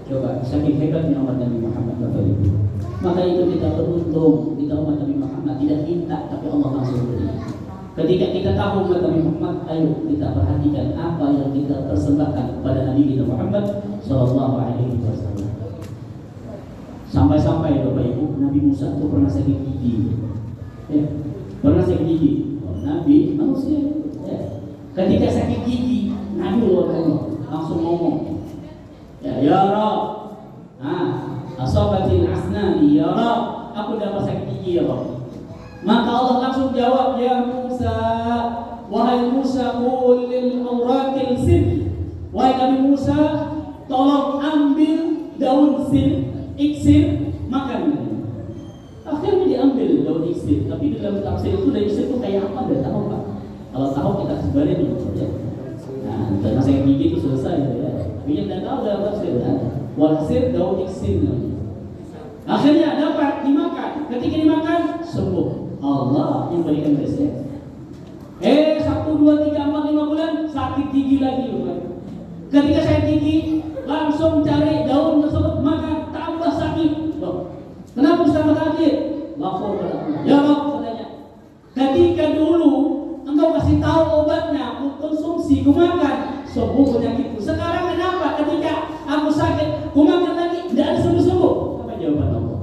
Coba, saking hebatnya umat Nabi Muhammad Bapak Ibu. Maka itu kita beruntung, kita umat Nabi Muhammad tidak minta, tapi Allah langsung beri. Ketika kita tahu umat Nabi Muhammad, ayo kita perhatikan apa yang kita persembahkan kepada Nabi kita Muhammad Sallallahu Alaihi Wasallam. Sampai-sampai Bapak Ibu, Nabi Musa itu pernah sakit gigi. Ya. Pernah sakit gigi. Nabi manusia. Ya. Ketika sakit gigi, Nabi langsung ngomong. Ya Rabb, asabatil asnani, ya Rabb, aku dapat sakit gigi ya Rabb. Maka Allah langsung jawab, ya Musa, wahai Musa, qul lil awraqil sir. Wahai Nabi Musa, tolong ambil daun sir, iksir, makan. Akhirnya diambil daun iksir, tapi di dalam tafsir itu daun iksir itu kayak apa? Tidak tahu Pak. Kalau tahu kita sebarin dulu ya. Nah, karena saya gigi itu selesai ya. Tapi yang tidak tahu dalam tafsir ya. Walhasil daun iksir. Akhirnya dapat dimakan. Ketika dimakan sembuh. Allah yang berikan resep. 1, 2, 3, 4, 5 bulan sakit gigi lagi bukan? Ketika saya gigi langsung cari daun tersebut makan, tambah sakit. Loh, kenapa tambah sakit? Lapor pada Allah. Ya Allah katanya. Ketika dulu engkau kasih tahu obatnya, aku konsumsi, aku makan, sembuh penyakitku. Sekarang kenapa ketika aku sakit, aku makan lagi, tidak ada sembuh-sembuh? Apa jawaban Allah?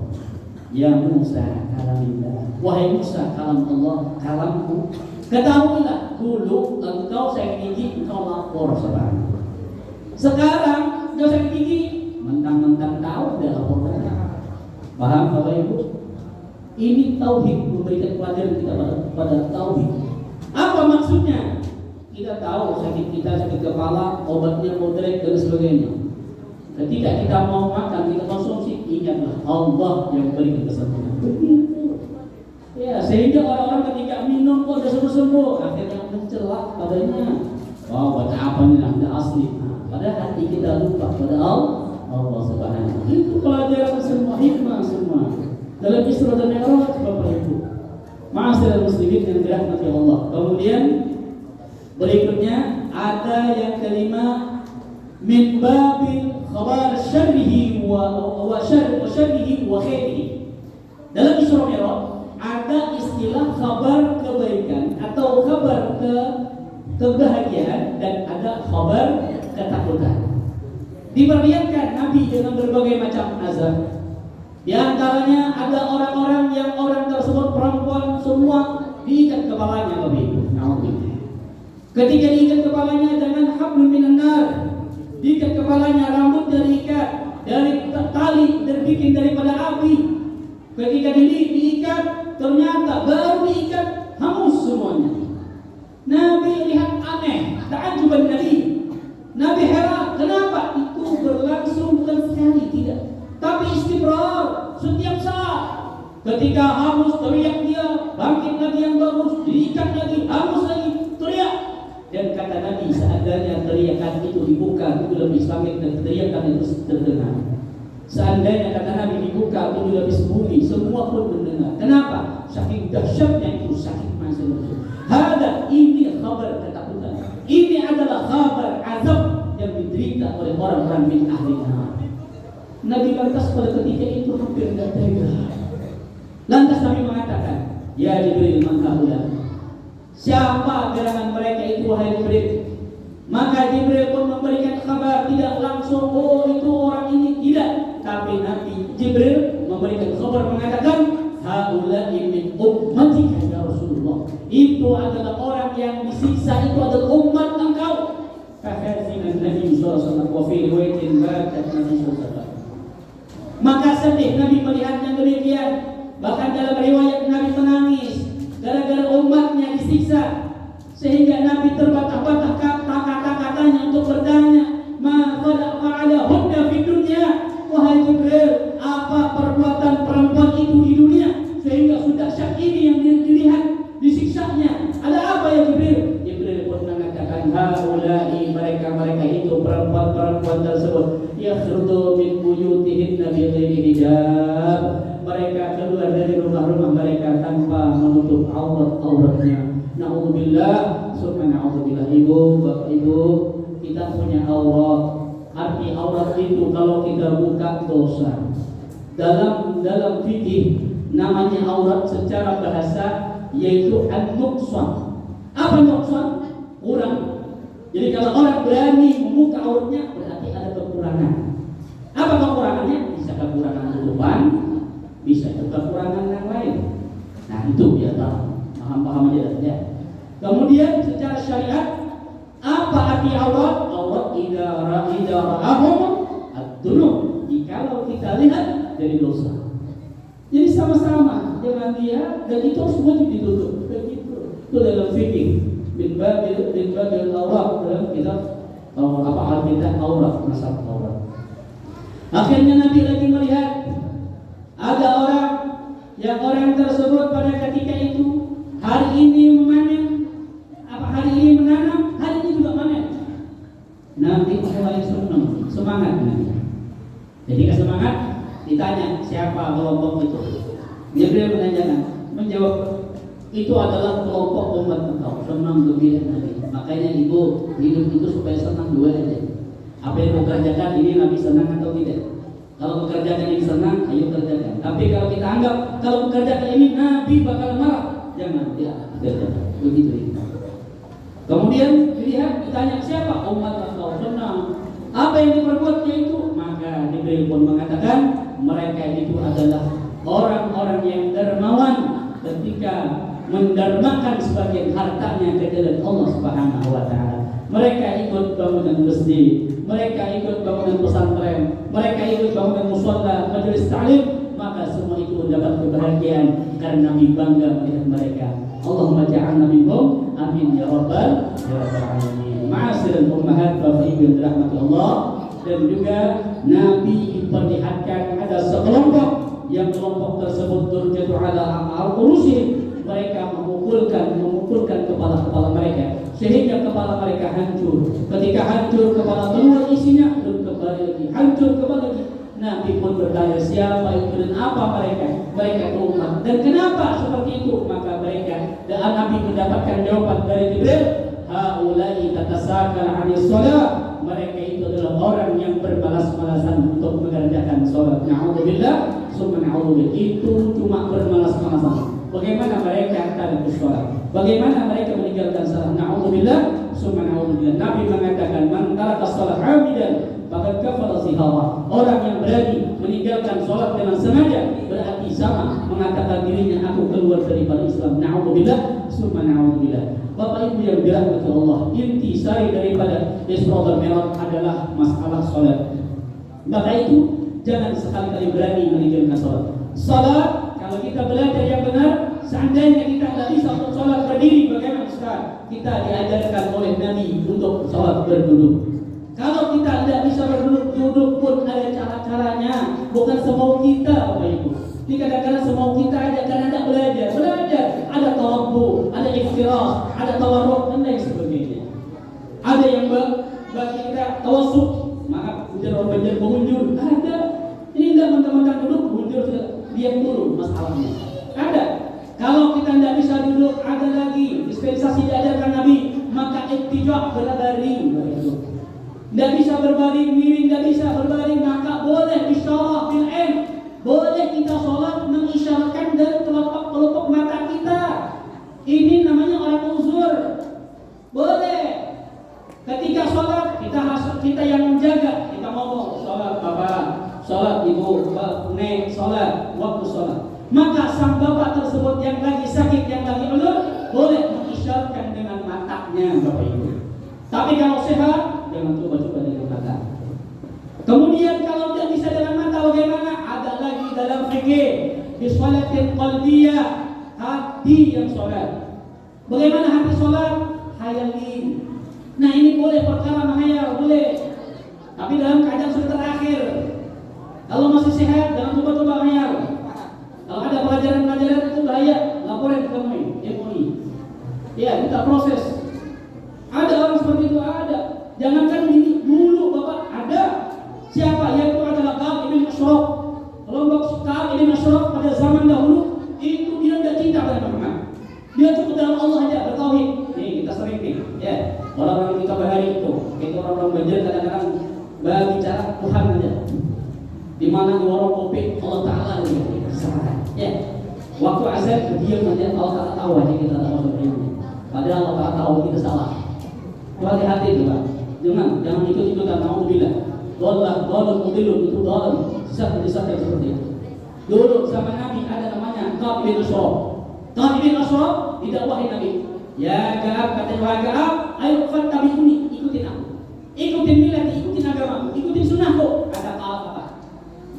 Ya Musa, kalamillah. Wahai Musa, kalam Allah, kalamku. Ketahuilah, dulu engkau sakit gigi, engkau lapor sekarang. Sekarang engkau sakit gigi, mentang-mentang tahu, udah lapor lagi. Paham Bapak Ibu? Ini tauhid, memberikan pelajaran kita pada tauhid. Apa maksudnya? Kita tahu sakit kita, sakit kepala, obatnya moderat dan sebagainya. Ketika kita mau makan, kita konsumsi, ingatlah Allah yang memberikan kesembuhan. Ya, sehingga orang-orang ketika minum kok udah sembuh-sembuh, akhirnya mencela padanya. Wah, baca apa nih? Tidak asli. Padahal hati kita lupa pada Allah Subhanahu. Itu pelajaran semua, hikmah semua. Dalam Isra dan Mi'raj Bapak Ibu. Ma'asyiral muslimin yang dirahmati Allah. Kemudian berikutnya ada yang kelima, min babil khabar syarrihi wa syarrihi wa khairihi. Dalam Isra Mi'raj ada istilah kabar kebaikan atau kabar kebahagiaan dan ada kabar ketakutan. Diperlihatkan Nabi dengan berbagai macam azab. Di antaranya ada orang-orang yang orang tersebut perempuan semua diikat kepalanya Bapak Ibu. Ketika diikat kepalanya dengan hablum minan nar, diikat kepalanya, rambutnya diikat dari tali terbikin daripada api. Ketika diikat, ternyata baru diikat hangus semuanya. Nabi lihat aneh, ta'ajuban Nabi heran, kenapa itu berlangsung bukan sekali, tidak, tapi istimrar. Ketika hangus, teriak dia, bangkit lagi yang bagus, diikat lagi, hangus lagi, teriak. Dan kata Nabi, seandainya teriakan itu dibuka itu lebih langit dan teriakan itu terdengar. Seandainya kata Nabi dibuka itu lebih bumi, semua pun mendengar. Kenapa? Saking dahsyatnya itu, saking masyarakat. Hada, ini kabar ketakutan. Ini adalah kabar azab yang diderita oleh orang-orang min ahli neraka. Nabi lantas pada ketika itu hampir tidak tega. Lantas Nabi mengatakan, ya Jibril, mangkaulah. Siapa gerangan mereka itu, wahai Jibril? Maka Jibril pun memberikan kabar, tidak langsung, oh itu orang ini, tidak. Tapi Nabi Jibril memberikan kabar mengatakan, haula'i min ummatika ya Rasulullah. Itu adalah orang yang disiksa, itu adalah umat engkau. Fahazinan Nabi sallallahu alaihi wasallam wa fi riwayatin bakat Nabi sallallahu alaihi wasallam. Maka sedih Nabi melihatnya demikian. Bahkan dalam riwayat Nabi menangis gara-gara umatnya disiksa, sehingga Nabi terbata-bata kata-katanya untuk bertanya, ma fa'ala hunna fid dunya. Wahai Jibril, apa perbuatan perempuan itu di dunia sehingga sudah syak ini yang dilihat disiksanya? Ada apa ya Jibril? Jibril pun mengatakan, haula'i, mereka itu perempuan-perempuan tersebut, yakhruju min buyutihinna bi ghairi hijab. Mereka keluar dari rumah-rumah mereka tanpa menutup auratnya. Na'udzubillah, summa na'udzubillah. Ibu, Bapak Ibu, kita punya aurat. Arti aurat itu kalau kita buka dosa. Dalam fikih namanya aurat secara bahasa yaitu an-nuqsan. Apa nuqsan? Kurang. Jadi kalau orang berani membuka auratnya berarti ada kekurangan. Apa kekurangannya? Bisa kekurangan tutupan, bisa juga kekurangan yang lain. Nah itu biar tahu, paham aja ya. Kemudian secara syariat, apa arti aurat? Aurat idza ra'ahum ad-dunub. Jikalau kita lihat dari dosa. Jadi sama-sama dengan dia dan itu semua ditutup. Begitu. Itu dalam fikih bin babil aurat dalam kitab apa al-kitab aurat, masalah aurat. Akhirnya Nabi lagi melihat ada orang tersebut pada ketika itu hari ini memanen, hari ini menanam, hari ini juga manen. Nabi mulai senang, semangat Nabi. Ketika semangat, ditanya siapa kelompok itu. Jibril menjawab, itu adalah kelompok umat engkau. Senang gembira Nabi. Makanya ibu hidup itu supaya senang dua aja. Apa yang kau kerjakan ini Nabi senang atau tidak? Kalau mengerjakan ini senang, ayo kerjakan. Tapi kalau kita anggap kalau mengerjakan ini Nabi bakal marah, jangan, tidak kerjakan. Begitu ini. Kemudian dilihat, ditanya siapa? Umat engkau. Senang. Apa yang diperbuatnya itu? Maka Jibril pun mengatakan mereka itu adalah orang-orang yang dermawan ketika mendermakan sebagian hartanya ke jalan Allah Subhanahu wa taala. Mereka ikut bangunan masjid, mereka ikut bangunan pesantren, mereka ikut bangunan mushola, majelis ta'lim, maka semua itu mendapat kebahagiaan karena Nabi bangga melihat mereka. Allahumma ja'alna minhum, amin ya rabbal alamin. Ma'asyiral ummahat, Bapak Ibu yang dirahmati Allah, dan juga Nabi memperlihatkan ada sekelompok yang kelompok tersebut turjatu ala al-urusihim. Mereka memukulkan kepala-kepala mereka sehingga kepala mereka hancur. Ketika hancur kepala keluar isinya, dan kembali lagi hancur kembali lagi. Nabi pun bertanya siapa itu dan apa mereka? Mereka umat. Dan kenapa seperti itu? Maka mereka, dan Nabi mendapatkan jawaban dari Jibril, haula'i tatasakal 'anis shalah. Mereka itu adalah orang yang bermalas-malasan untuk mengerjakan sholat. Na'udzubillah, summa na'udzubillah. Itu cuma bermalas-malasan. Bagaimana mereka tarik sholat? Bagaimana mereka meninggalkan sholat? Na'udzubillah, summa na'udzubillah. Nabi mengatakan, man taraka sholat 'amidan faqad kafara sihawa. Orang yang berani meninggalkan sholat dengan sengaja berarti sama mengatakan dirinya aku keluar daripada Islam. Na'udzubillah, summa na'udzubillah. Bapak Ibu yang dirahmati Allah, inti sari daripada Isra dan Mi'raj adalah masalah sholat. Maka itu jangan sekali-kali berani meninggalkan sholat. Sholat, kalau kita belajar yang benar, seandainya kita tidak bisa untuk sholat berdiri, bagaimana sekarang? Kita diajarkan oleh Nabi untuk sholat berduduk. Kalau kita tidak bisa berduduk, duduk pun ada cara-caranya. Bukan semau kita, Bapak Ibu. Ini kadang-kadang semau kita aja karena tidak belajar. Ada tawabbu, ada ikhtirah, ada tawarruk dan lain sebagainya. Ada yang bagi kita tawassut, maaf, ujar orang Banjar mengunjur. Ada. Ini tidak mentang-mentang duduk mengunjur sudah diam dulu masalahnya. Ada. Kalau kita tidak bisa duduk, ada lagi dispensasi diajarkan Nabi, maka ittija' berbaring. Tidak bisa berbaring miring, tidak bisa berbaring, maka boleh isyarah bil ain. Boleh kita sholat mengisyaratkan dari kelopak mata kita. Ini namanya orang uzur. Boleh. Ketika sholat kita yang menjaga, kita ngomong sholat bapak, sholat ibu, nek, sholat waktu sholat. Maka sang bapak tersebut yang lagi sakit, yang lagi ulur, boleh mengisyaratkan dengan matanya bapak ibu. Tapi kalau sehat, jangan coba-coba dengan mata. Kemudian kalau tidak bisa dengan mata bagaimana? Ada lagi dalam fikih di sholatil qalbiyah, hati yang sholat. Bagaimana hati sholat? Hayalin. Nah ini boleh perkara menghayal, boleh. Tapi dalam keadaan sudah terakhir. Kalau masih sehat, jangan coba-coba menghayal. Kalau ada pelajaran-pelajaran itu bahaya, laporin ke MUI. Ya, kita proses. Ada orang seperti itu, ada. Jangankan ini dulu Bapak ada. Siapa? Yaitu adalah Ka'ab bin Ashraf. Kelompok Ka'ab bin Ashraf pada zaman dahulu itu dia tidak cinta pada Muhammad. Dia cukup dalam Allah aja bertauhid. Nih kita sering nih, ya. Orang-orang kita bahari itu orang-orang Banjar kadang-kadang bicara Tuhan aja. Di mana di warung kopi Allah Taala gitu. Ya. Waktu azan diam aja Allah Taala tahu aja kita tak masuk ilmu. Padahal Allah Taala tahu kita salah. Hati-hati itu Pak. Jangan ikut-ikutan naudzubillah. Dollah mudilun itu dollah sesat yang seperti itu. Dulu sama Nabi ada namanya Ka'ab bin Ashraf. Ka'ab bin Ashraf didakwahi Nabi. Ya Ka'ab, kata Ka'ab, ayo fattabi'uni, ikutin aku. Ikutin milah, ikutin agama, ikutin sunnahku. Kata Ka'ab apa?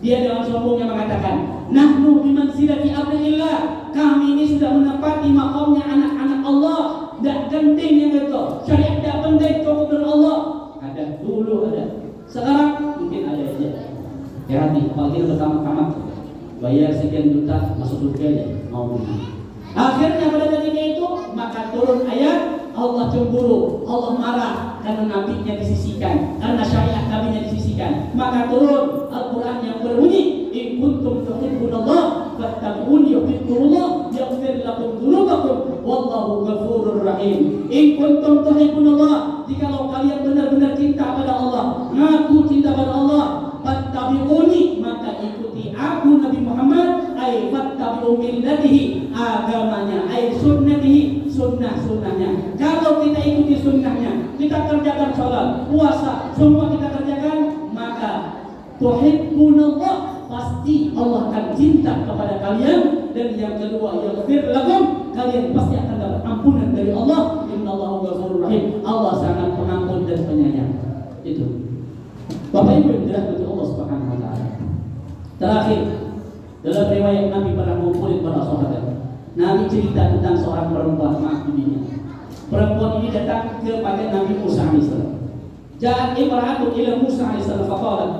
Dia dengan sombongnya mengatakan, nahnu bimanzilati abdillah. Kami ini sudah menempati maqamnya anak-anak Allah. Tidak genting yang itu. Syariat tidak penting cukup dengan Allah. Ada dulu ada. Sekarang mungkin ada aja. Hati, apalagi pertama-tama bayar sekian juta masuk surga aja mau beli. Akhirnya pada ketika itu maka turun ayat Allah cemburu, Allah marah karena nabinya disisihkan, karena syariat nabinya disisihkan. Maka turun Al-Quran yang berbunyi, in kuntum tuhibbunallah fattabi'uni yuhibbukumullah yaghfir lakum dzunubakum wallahu ghafurur rahim. In kuntum tuhibbunallah, jikalau kalian benar-benar cinta pada Allah, ngaku cinta pada Allah, fattabi'uni, maka ikuti aku Nabi Muhammad, ay fattabi'u millatihi, agamanya, ay sunnatihi, sunnah-sunnahnya. Kalau kita ikuti sunnahnya, kita kerjakan sholat, puasa, semua kita kerjakan, maka tuhibbunallah, pasti Allah akan cinta kepada kalian. Dan yang kedua, yaghfir lakum, kalian pasti akan dapat ampunan dari Allah. Innallahu ghafurur rahim, Allah sangat pengampun dan penyayang. Itu Bapak Ibu yang dirahmati Allah Subhanahu wa taala. Terakhir, dalam riwayat Nabi pernah mengumpulkan para sahabat. Nabi cerita tentang seorang perempuan dunia. Perempuan ini datang kepada Nabi Musa alaihissalam. Ja'at imra'atun ila Musa alaihissalam faqalat.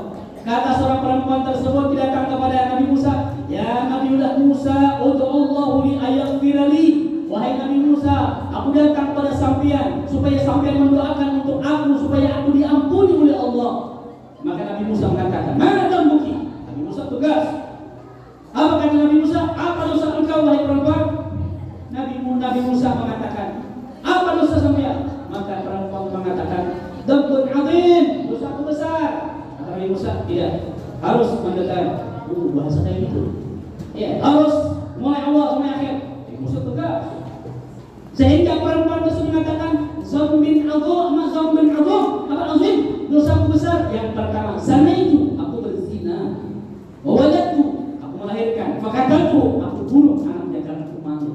Kata seorang perempuan tersebut datang kepada Nabi Musa, ya Nabiullah Musa, ud'ullahu li ayaghfirali. Wahai Nabi Musa, aku datang pada sampean supaya sampean mendoakan untuk aku supaya aku diampuni oleh Allah. Maka Nabi Musa mengatakan, mana dambuki? Nabi Musa tugas. Apa kata Nabi Musa? Apa dosa engkau wahai perempuan? Nabi Musa mengatakan, apa dosa sampean? Maka perempuan mengatakan, dambun azim, dosaku besar. Kata Nabi Musa, tidak, harus mendekat. Bahasa kayak gitu. Ya, harus mulai awal sampai akhir. Nabi Musa tugas. Sehingga perempuan tersebut mengatakan, zambin azim, apa azim? Dosaku besar. Yang pertama, sana itu aku berzina. Wawajatu, aku melahirkan. Fakatatu, aku bunuh anaknya karena aku malu.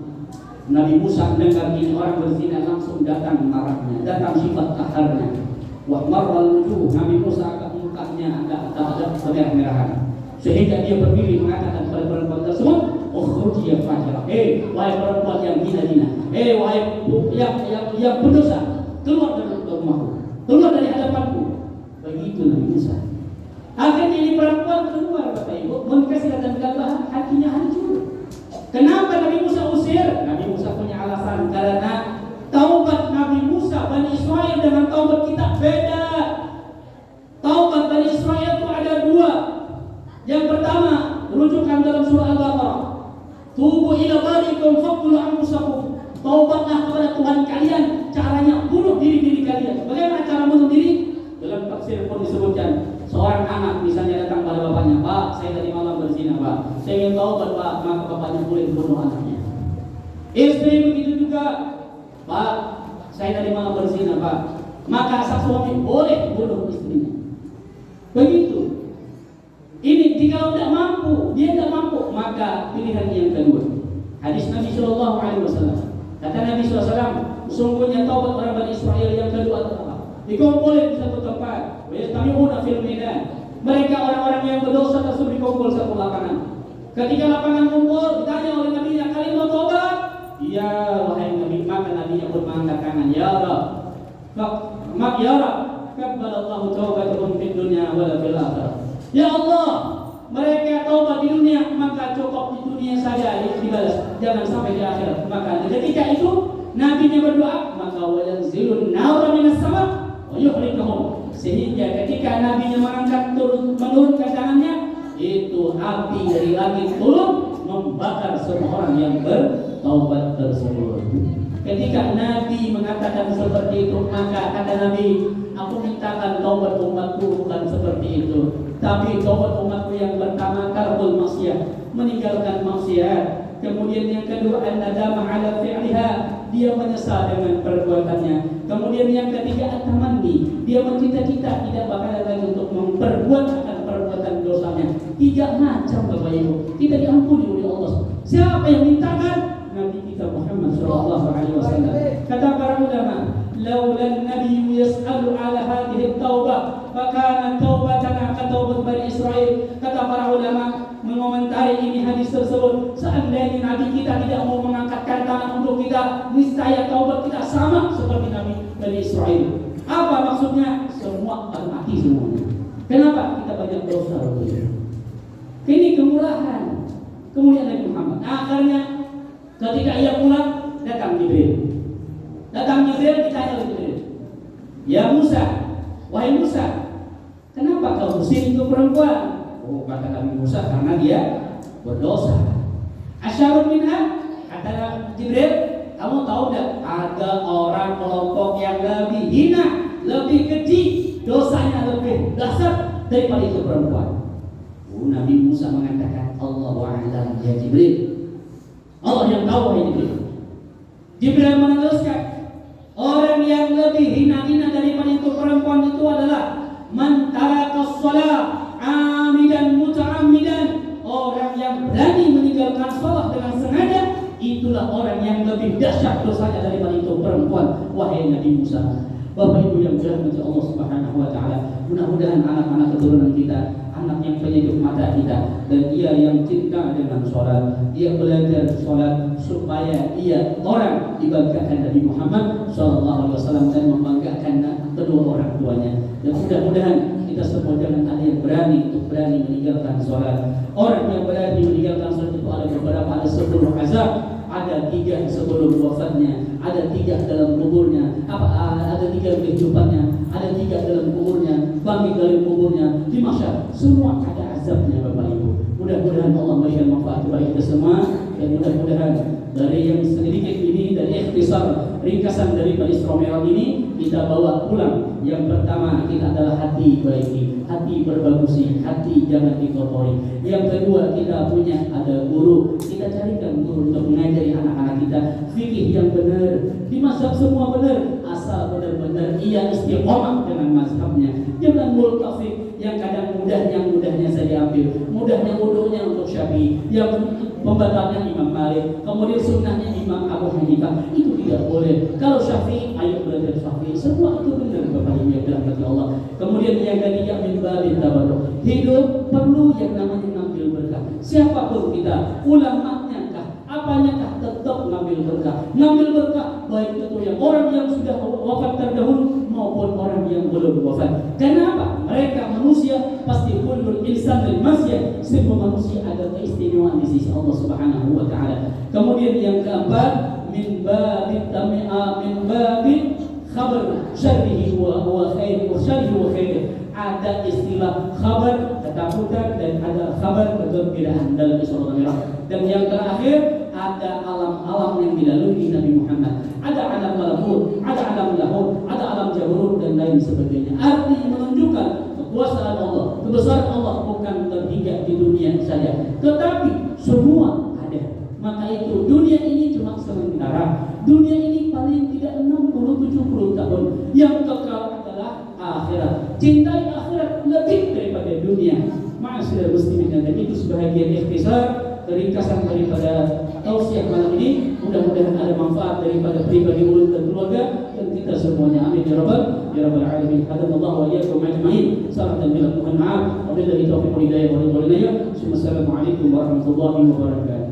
Nabi Musa mendengar ini orang berzina, langsung datang marahnya, datang sifat kaharnya. Wa marral wujuh, Nabi Musa agak mukanya agak kemerah-merahan. Sehingga dia berdiri mengatakan kepada perempuan tersebut, ukhruji ya fajirah. Wahai perempuan yang hina-hina. Wahai yang berdosa, keluar dari rumahku, keluar dari hadapanku. Begitu Nabi Musa. Akhirnya ini perempuan keluar, Bapak Ibu, mengkasihkan gegabah, hatinya hancur. Kenapa Nabi Musa usir? Nabi Musa punya alasan, karena taubat Nabi Musa Bani Israel dengan taubat kita beda. Taubat Bani Israel itu ada dua. Yang pertama, rujukan dalam surah Al-Baqarah. Tubu ila barikum faqtulu anfusakum. Taubatlah kepada Tuhan kalian. Caranya bunuh diri kalian. Bagaimana cara bunuh diri? Dalam tafsir pun disebutkan, seorang anak misalnya datang pada bapaknya, "Pak, saya tadi malam berzina, Pak. Saya ingin taubat, Pak." Maka bapaknya boleh bunuh anaknya. Istri begitu juga, "Pak, saya tadi malam berzina, Pak." Maka sang suami boleh bunuh istrinya. Begitu. Ini jika tidak mampu, dia tidak mampu, maka pilihan yang kedua. Hadis Nabi Shallallahu Alaihi Wasallam. Kata Nabi SAW, sungguhnya taubat orang Bani Israel yang kedua adalah dikumpulin di satu tempat. Yastami'una fil medan. Mereka orang-orang yang berdosa tersebut dikumpul satu lapangan. Ketika lapangan kumpul, ditanya oleh Nabi, kalian mau taubat? Iya, wahai Nabi. Maka Nabi yang mengangkat tangan, ya Rab, ya Rab, kabbalallahu taubatahum fid dunya wala fil akhirah. Ya Allah, mereka taubat di dunia, maka cukup di dunia saja dibalas, jangan sampai di akhirat. Maka ketika itu Nabi-Nya berdoa, maka wayanzilun nara minas sama wa yuhriquhum. Sehingga ketika Nabi-Nya menurunkan tangannya, itu api dari langit turun membakar semua orang yang bertaubat tersebut. Ketika Nabi mengatakan seperti itu, maka kata Nabi, aku mintakan taubat umatku bukan seperti itu, tapi taubat umatku yang pertama tarbul maksiat, meninggalkan maksiat. Kemudian yang kedua an-nadama ala fi'liha, dia menyesal dengan perbuatannya. Kemudian yang ketiga at-tamanni, dia mencita-cita tidak bakal lagi untuk memperbuat akan perbuatan dosanya. Tiga macam Bapak Ibu, tidak diampuni oleh Allah. Siapa yang mintakan? Nabi kita Muhammad sallallahu alaihi wasallam. Kata para ulama, laulan nabi yas'alu ala hadhihi at-taubah, fakana taubatana ka taubat Bani Israil. Kata para ulama mengomentari ini hadis tersebut, seandainya Nabi kita tidak mau mengangkatkan tangan untuk kita, niscaya taubat kita sama seperti Nabi Bani Israil. Apa maksudnya? Semua akan mati semuanya. Kenapa? Kita banyak dosa. Ini kemurahan, kemuliaan Nabi Muhammad. Akhirnya ketika ia pulang, datang Jibril. Ditanya oleh Jibril, ya Musa, wahai Musa, kenapa kau usir itu perempuan? Oh, kata Nabi Musa, karena dia berdosa. Asyarun minha, kata Jibril, kamu tahu tidak? Ada orang kelompok yang lebih hina, lebih keji, dosanya lebih dasar daripada itu perempuan. Nabi Musa mengatakan, Allahu a'lam ya Jibril. Allah yang tahu wahai Jibril. Jibril meneruskan, orang yang lebih hina-hina daripada itu perempuan itu adalah man tarakas shalah amidan muta'ammidan. Orang yang berani meninggalkan salat dengan sengaja, itulah orang yang lebih dahsyat dosanya daripada itu perempuan. Wahai Nabi Musa, Bapak Ibu yang dirahmati Allah Subhanahu wa taala, mudah-mudahan anak-anak keturunan kita, anak yang penyejuk mata kita, dan ia yang cinta dengan sholat, dia belajar sholat supaya ia orang dibanggakan Nabi Muhammad SAW dan membanggakan kedua orang tuanya. Dan mudah-mudahan kita semua jangan ada yang berani meninggalkan sholat. Orang yang berani meninggalkan sholat itu ada beberapa, ada 10 azab. Ada 3 sebelum wafatnya, ada 3 dalam kuburnya, ada 3 kehidupannya, ada 3 dalam kuburnya, bangkit dari kuburnya, di mahsyar. Semua ada azabnya Bapak Ibu. Mudah-mudahan Allah memberikan manfaat bagi kita semua, dan mudah-mudahan dari yang sedikit ini, dari ikhtisar ringkasan dari Isra Mi'raj ini, kita bawa pulang. Yang pertama kita adalah hati baiki, hati berbagusi, hati jangan dikotori. Yang kedua kita punya ada guru, kita carikan guru untuk mengajari anak-anak kita fikih yang benar, di mazhab semua benar, asal benar-benar ia istiqomah dengan mazhabnya. Jangan multafik yang kadang mudahnya saya ambil, mudahnya wudunya untuk Syafi'i, yang pembatalnya Imam Malik, kemudian sunnahnya Imam Abu Hanifah. Itu tidak boleh. Kalau Syafi'i, ayo belajar Syafi'i. Semua itu benar Bapak Ibu yang dirahmati Allah. Kemudian yang ketiga min babin tabarruk. Hidup perlu yang namanya ngambil berkah. Siapapun kita, ulamanya kah, apanya kah, tetap ngambil berkah. Ngambil berkah baik itu yang orang yang sudah wafat terdahulu maupun orang yang belum wafat. Kenapa? Mereka manusia pasti kullul insan lil masyad. semua manusia ada keistimewaan di sisi Allah Subhanahu wa taala. Kemudian yang keempat, min babit khabar syarrihi wa khair wa syarrihi wa khair. Ada istilah khabar ketakutan dan ada khabar kegembiraan dalam Isra dan Mi'raj. Dan yang terakhir ada alam-alam yang dilalui Nabi Muhammad. Ada alam malakut, ada alam lahut, ada alam jabarut dan lain sebagainya. Artinya menunjukkan kekuasaan Allah, kebesaran Allah bukan terhingga di dunia saja, tetapi semua ada. Maka itu dunia ini cuma sementara. Dunia ini paling tidak 60-70 tahun. Yang kekal adalah akhirat. Cintai akhirat lebih daripada dunia. Ma'asyiral muslimin, dan itu sebahagian ikhtisar ringkasan daripada tausiah malam ini. Mudah-mudahan ada manfaat daripada pribadi mulut dan keluarga dan kita semuanya. Amin ya rabbal alamin. Hadanallahu wa iyyakum ajma'in. Salam dan bila mohon maaf. Wabillahi taufiq wal hidayah wa ridwan minna. Assalamualaikum warahmatullahi wabarakatuh.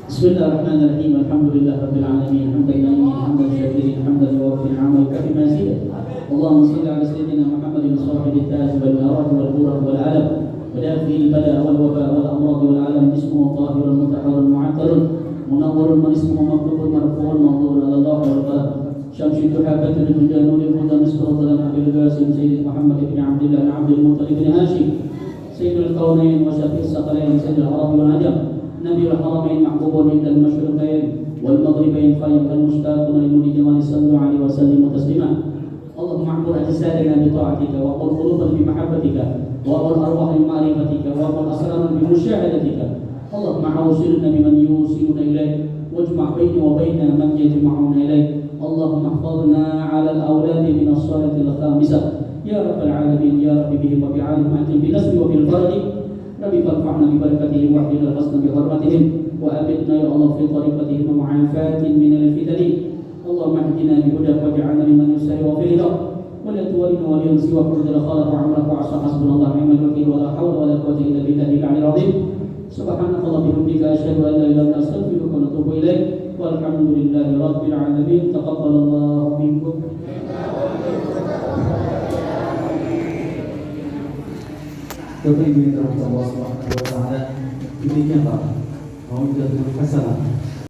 Bismillahirrahmanirrahim. Alhamdulillahirabbil alamin. Hamdan hamdan syakirin hamdan yuwaffi ni'amahu kafi mazidah. Allahumma shalli ala sayyidina Muhammadin sahibit taj wal arad wal burah wal alam wa dafi'il bala wal waba wal amrad wal alam. Ismuhu tahirun mutahharun mu'attarun munawwarun man ismuhu maktubun marfu'un mawdu'un ala Allah wal qalam. Syamsi duhabatun tujanul huda misru dalam abil qasim sayyid Muhammad ibn Abdullah ibn Abdul Muttalib ibn Hashim sayyidul qaunain wa syafi'is saqalain sayyidul arab wal ajam نبي الحرمين محبوب عند المشرقين والمغربين خير المشتاقون لنور جمال صلوا عليه وسلموا تسليما. اللهم اعمر اجسادنا بطاعتك وقل قلوبا بمحبتك وقل ارواحا بمعرفتك وقل اسرارا بمشاهدتك. اللهم اوصلنا بمن يوصلنا اليك واجمع بيني وبين من يجمعون اليك. اللهم احفظنا على الاولاد من الصلاه الخامسه يا رب العالمين. يا رب بهم وبعالم اهلهم بالنسب وبالفرج. Rabbi farfa'na bi barakatihim wa hdina al-hasna bi hurmatihim wa abidna ya Allah fi tariqatihim wa mu'afatin min al-fitani. Allahumma hdina bi hudak wa ja'alna liman yusari wa fi ridha wa la tuwallina waliyan siwa qadra khalaq wa amraka wa asa hasbunallahu wa ni'mal wakeel wa la hawla wa la quwwata illa billahi al-'aliyyil 'azim. Subhanallahi bihamdika asyhadu an la ilaha illa anta astaghfiruka wa atubu ilaik. Walhamdulillahi rabbil 'alamin. Taqabbalallahu minkum. Bapak Ibu yang dirahmati Allah Subhanahu wa taala, demikian Pak. Mau kita terima kasih.